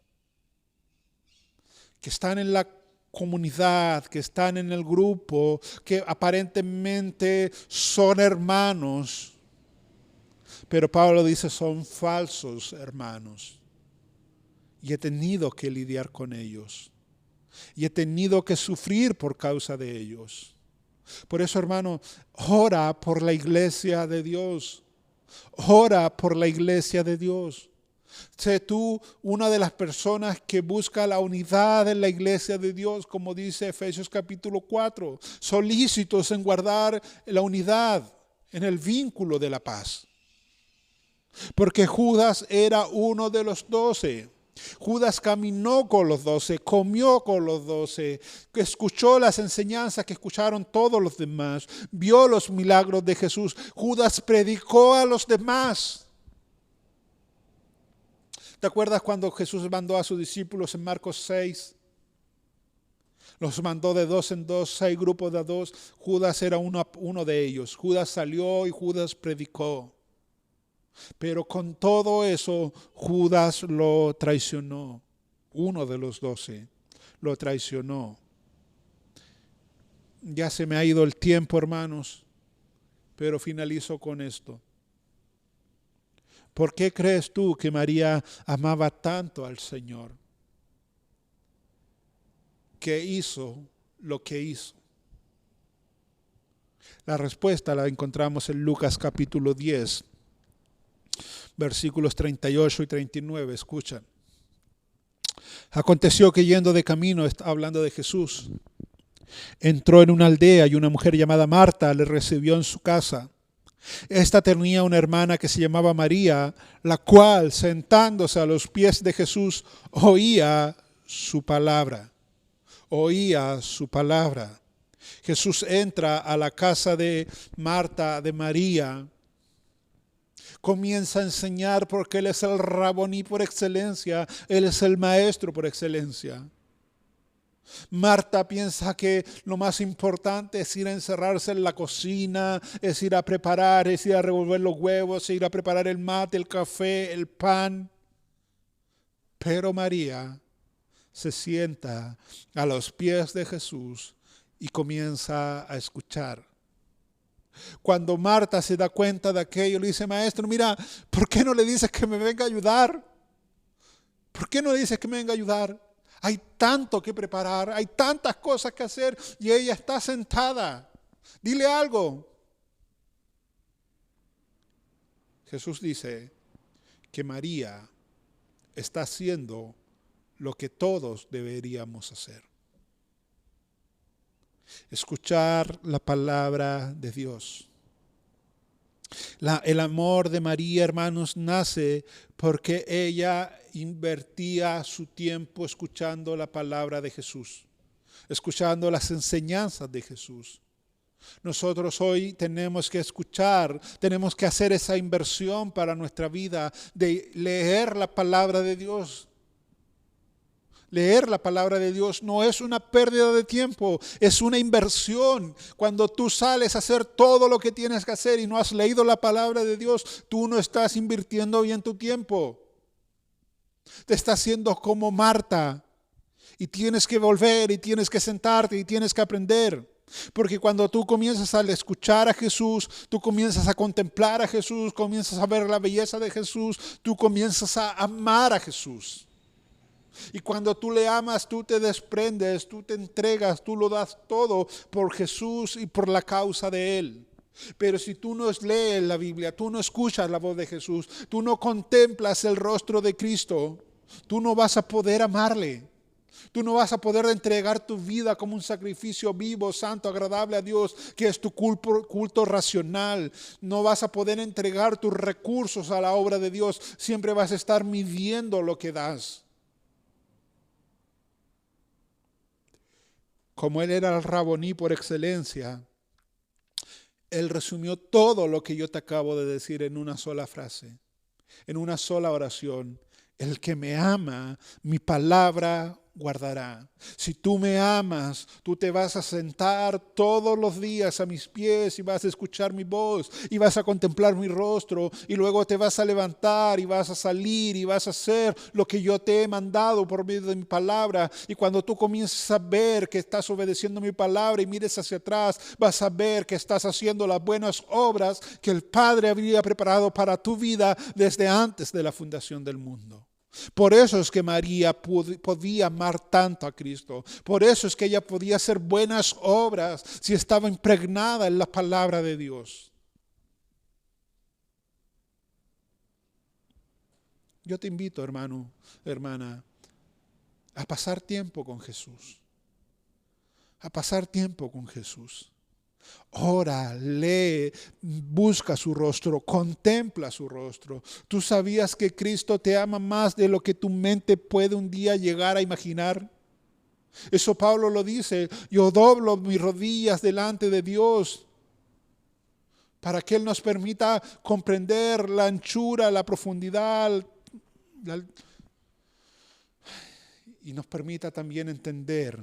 que están en la comunidad, que están en el grupo, que aparentemente son hermanos, pero Pablo dice son falsos hermanos y he tenido que lidiar con ellos y he tenido que sufrir por causa de ellos. Por eso, hermano, ora por la iglesia de Dios. Ora por la iglesia de Dios. Sé tú una de las personas que busca la unidad en la iglesia de Dios, como dice Efesios capítulo 4, solícitos en guardar la unidad en el vínculo de la paz. Porque Judas era uno de los 12. Judas caminó con los 12, comió con los 12, escuchó las enseñanzas que escucharon todos los demás, vio los milagros de Jesús. Judas predicó a los demás. ¿Te acuerdas cuando Jesús mandó a sus discípulos en Marcos 6? Los mandó de 2 en 2, 6 grupos de 2. Judas era uno de ellos. Judas salió y Judas predicó. Pero con todo eso, Judas lo traicionó. Uno de los 12 lo traicionó. Ya se me ha ido el tiempo, hermanos, pero finalizo con esto. ¿Por qué crees tú que María amaba tanto al Señor? Que hizo lo que hizo. La respuesta la encontramos en Lucas capítulo 10. Versículos 38 y 39, escuchan. Aconteció que yendo de camino, está hablando de Jesús, entró en una aldea y una mujer llamada Marta le recibió en su casa. Esta tenía una hermana que se llamaba María, la cual, sentándose a los pies de Jesús, oía su palabra. oía su palabra. Jesús entra a la casa de Marta, de María. Comienza a enseñar porque Él es el raboní por excelencia. Él es el maestro por excelencia. Marta piensa que lo más importante es ir a encerrarse en la cocina, es ir a preparar, es ir a revolver los huevos, es ir a preparar el mate, el café, el pan. Pero María se sienta a los pies de Jesús y comienza a escuchar. Cuando Marta se da cuenta de aquello, le dice: Maestro, mira, ¿por qué no le dices que me venga a ayudar? ¿Por qué no le dices que me venga a ayudar? Hay tanto que preparar, hay tantas cosas que hacer y ella está sentada. Dile algo. Jesús dice que María está haciendo lo que todos deberíamos hacer. Escuchar la palabra de Dios. El amor de María, hermanos, nace porque ella invertía su tiempo escuchando la palabra de Jesús, escuchando las enseñanzas de Jesús. Nosotros hoy tenemos que escuchar, tenemos que hacer esa inversión para nuestra vida de leer la palabra de Dios. Leer la palabra de Dios no es una pérdida de tiempo, es una inversión. Cuando tú sales a hacer todo lo que tienes que hacer y no has leído la palabra de Dios, tú no estás invirtiendo bien tu tiempo. Te estás haciendo como Marta y tienes que volver y tienes que sentarte y tienes que aprender. Porque cuando tú comienzas a escuchar a Jesús, tú comienzas a contemplar a Jesús, comienzas a ver la belleza de Jesús, tú comienzas a amar a Jesús. Y cuando tú le amas, tú te desprendes, tú te entregas, tú lo das todo por Jesús y por la causa de Él. Pero si tú no lees la Biblia, tú no escuchas la voz de Jesús, tú no contemplas el rostro de Cristo, tú no vas a poder amarle. Tú no vas a poder entregar tu vida como un sacrificio vivo, santo, agradable a Dios, que es tu culto racional. No vas a poder entregar tus recursos a la obra de Dios. Siempre vas a estar midiendo lo que das. Como Él era el raboní por excelencia, Él resumió todo lo que yo te acabo de decir en una sola frase, en una sola oración. El que me ama, mi palabra guardará. Si tú me amas, tú te vas a sentar todos los días a mis pies y vas a escuchar mi voz y vas a contemplar mi rostro y luego te vas a levantar y vas a salir y vas a hacer lo que yo te he mandado por medio de mi palabra. Y cuando tú comiences a ver que estás obedeciendo mi palabra y mires hacia atrás, vas a ver que estás haciendo las buenas obras que el Padre había preparado para tu vida desde antes de la fundación del mundo. Por eso es que María podía amar tanto a Cristo. Por eso es que ella podía hacer buenas obras si estaba impregnada en la palabra de Dios. Yo te invito, hermano, hermana, a pasar tiempo con Jesús. A pasar tiempo con Jesús. Ora, lee, busca su rostro, contempla su rostro. ¿Tú sabías que Cristo te ama más de lo que tu mente puede un día llegar a imaginar? Eso Pablo lo dice: yo doblo mis rodillas delante de Dios para que Él nos permita comprender la anchura, la profundidad y nos permita también entender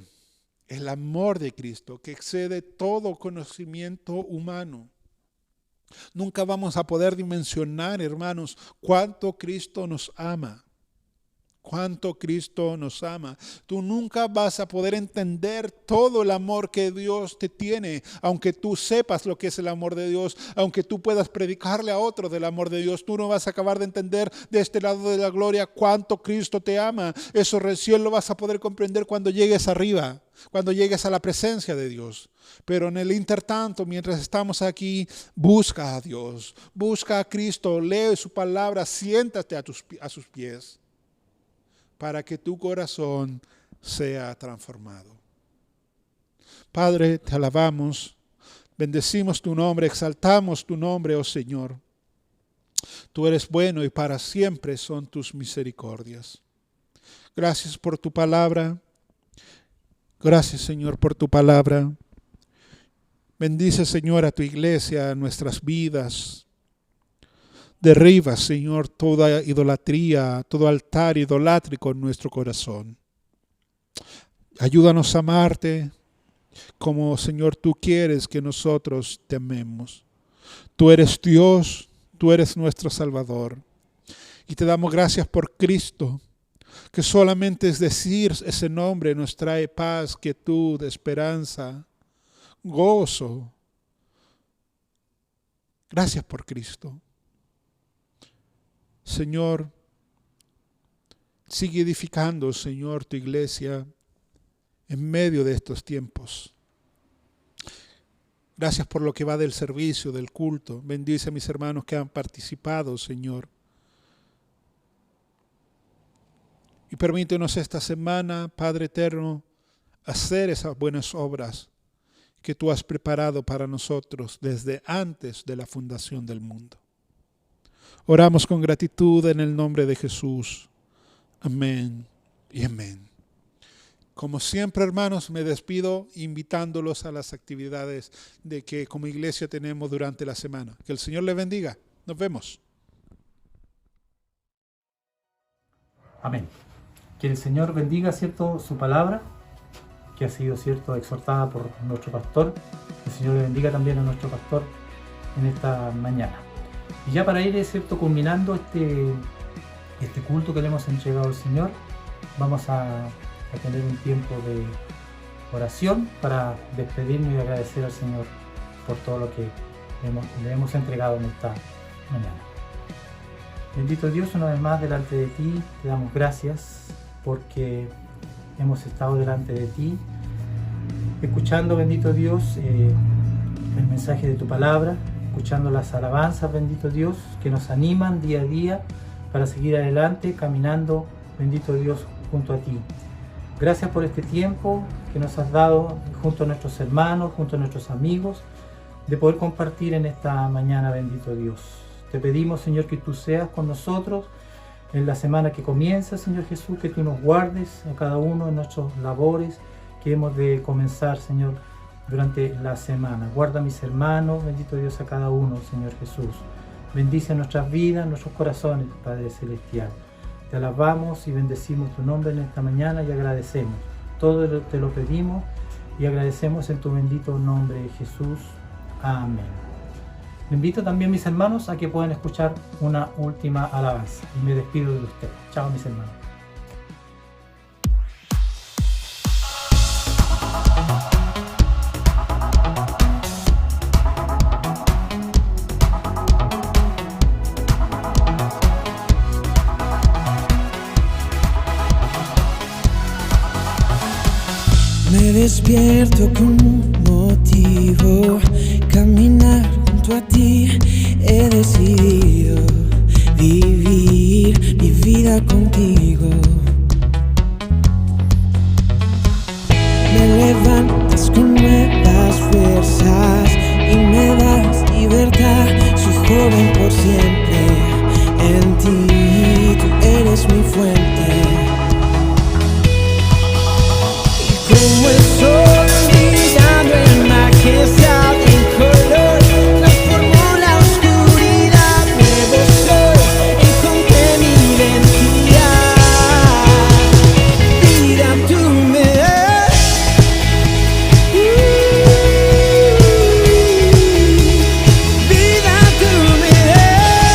el amor de Cristo que excede todo conocimiento humano. Nunca vamos a poder dimensionar, hermanos, cuánto Cristo nos ama. Cuánto Cristo nos ama. Tú nunca vas a poder entender todo el amor que Dios te tiene, aunque tú sepas lo que es el amor de Dios, aunque tú puedas predicarle a otro del amor de Dios. Tú no vas a acabar de entender de este lado de la gloria cuánto Cristo te ama. Eso recién lo vas a poder comprender cuando llegues arriba, cuando llegues a la presencia de Dios. Pero en el intertanto, mientras estamos aquí, busca a Dios, busca a Cristo, lee su palabra, siéntate a sus pies, para que tu corazón sea transformado. Padre, te alabamos, bendecimos tu nombre, exaltamos tu nombre, oh Señor. Tú eres bueno y para siempre son tus misericordias. Gracias por tu palabra. Gracias, Señor, por tu palabra. Bendice, Señor, a tu iglesia, a nuestras vidas. Derriba, Señor, toda idolatría, todo altar idolátrico en nuestro corazón. Ayúdanos a amarte como, Señor, tú quieres que nosotros te amemos. Tú eres Dios, tú eres nuestro Salvador. Y te damos gracias por Cristo, que solamente es decir ese nombre nos trae paz, quietud, esperanza, gozo. Gracias por Cristo. Señor, sigue edificando, Señor, tu iglesia en medio de estos tiempos. Gracias por lo que va del servicio, del culto. Bendice a mis hermanos que han participado, Señor. Y permítenos esta semana, Padre eterno, hacer esas buenas obras que tú has preparado para nosotros desde antes de la fundación del mundo. Oramos con gratitud en el nombre de Jesús. Amén y amén. Como siempre, hermanos, me despido invitándolos a las actividades de que como iglesia tenemos durante la semana. Que el Señor les bendiga. Nos vemos. Amén. Que el Señor bendiga, ¿cierto?, su palabra, que ha sido, ¿cierto?, exhortada por nuestro pastor. El Señor le bendiga también a nuestro pastor en esta mañana. Y ya para ir, ¿cierto?, culminando este culto que le hemos entregado al Señor, vamos a tener un tiempo de oración para despedirnos y agradecer al Señor por todo lo que le hemos entregado en esta mañana. Bendito Dios, una vez más delante de ti, te damos gracias porque hemos estado delante de ti, escuchando, bendito Dios, el mensaje de tu palabra, escuchando las alabanzas, bendito Dios, que nos animan día a día para seguir adelante, caminando, bendito Dios, junto a ti. Gracias por este tiempo que nos has dado junto a nuestros hermanos, junto a nuestros amigos, de poder compartir en esta mañana, bendito Dios. Te pedimos, Señor, que tú seas con nosotros en la semana que comienza, Señor Jesús, que tú nos guardes a cada uno de nuestras labores que hemos de comenzar, Señor, durante la semana. Guarda a mis hermanos, bendito Dios, a cada uno, Señor Jesús. Bendice nuestras vidas, nuestros corazones, Padre Celestial. Te alabamos y bendecimos tu nombre en esta mañana y agradecemos. Todo te lo pedimos y agradecemos en tu bendito nombre, Jesús. Amén. Le invito también, mis hermanos, a que puedan escuchar una última alabanza. Y me despido de ustedes. Chao, mis hermanos. Me despierto con un motivo, caminar junto a ti. He decidido vivir mi vida contigo. Me levantas con nuevas fuerzas y me das libertad. Soy joven por siempre, en ti tú eres mi fuente. Como el sol brillando en majestad, en color, transformó la oscuridad. Nuevo soy, encontré mi identidad. Vida tú me das. Vida tú me das.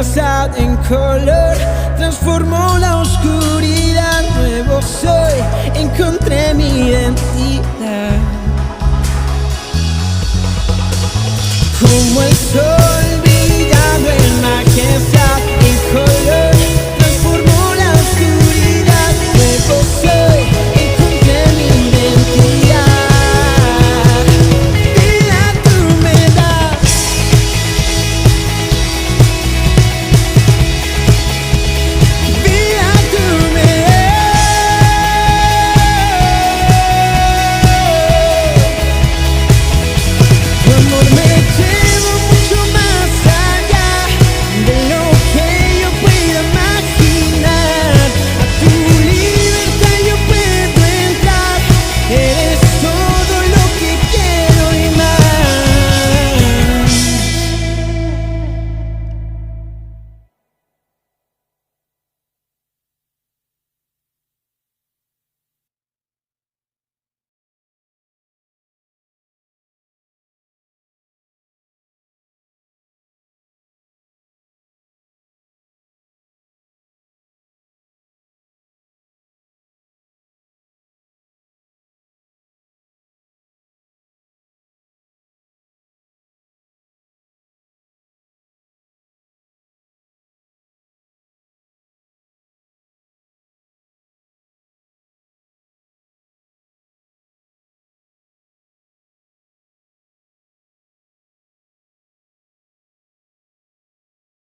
tempestad en color, transformó la oscuridad. Nuevo soy, encontré mi identidad. Como el sol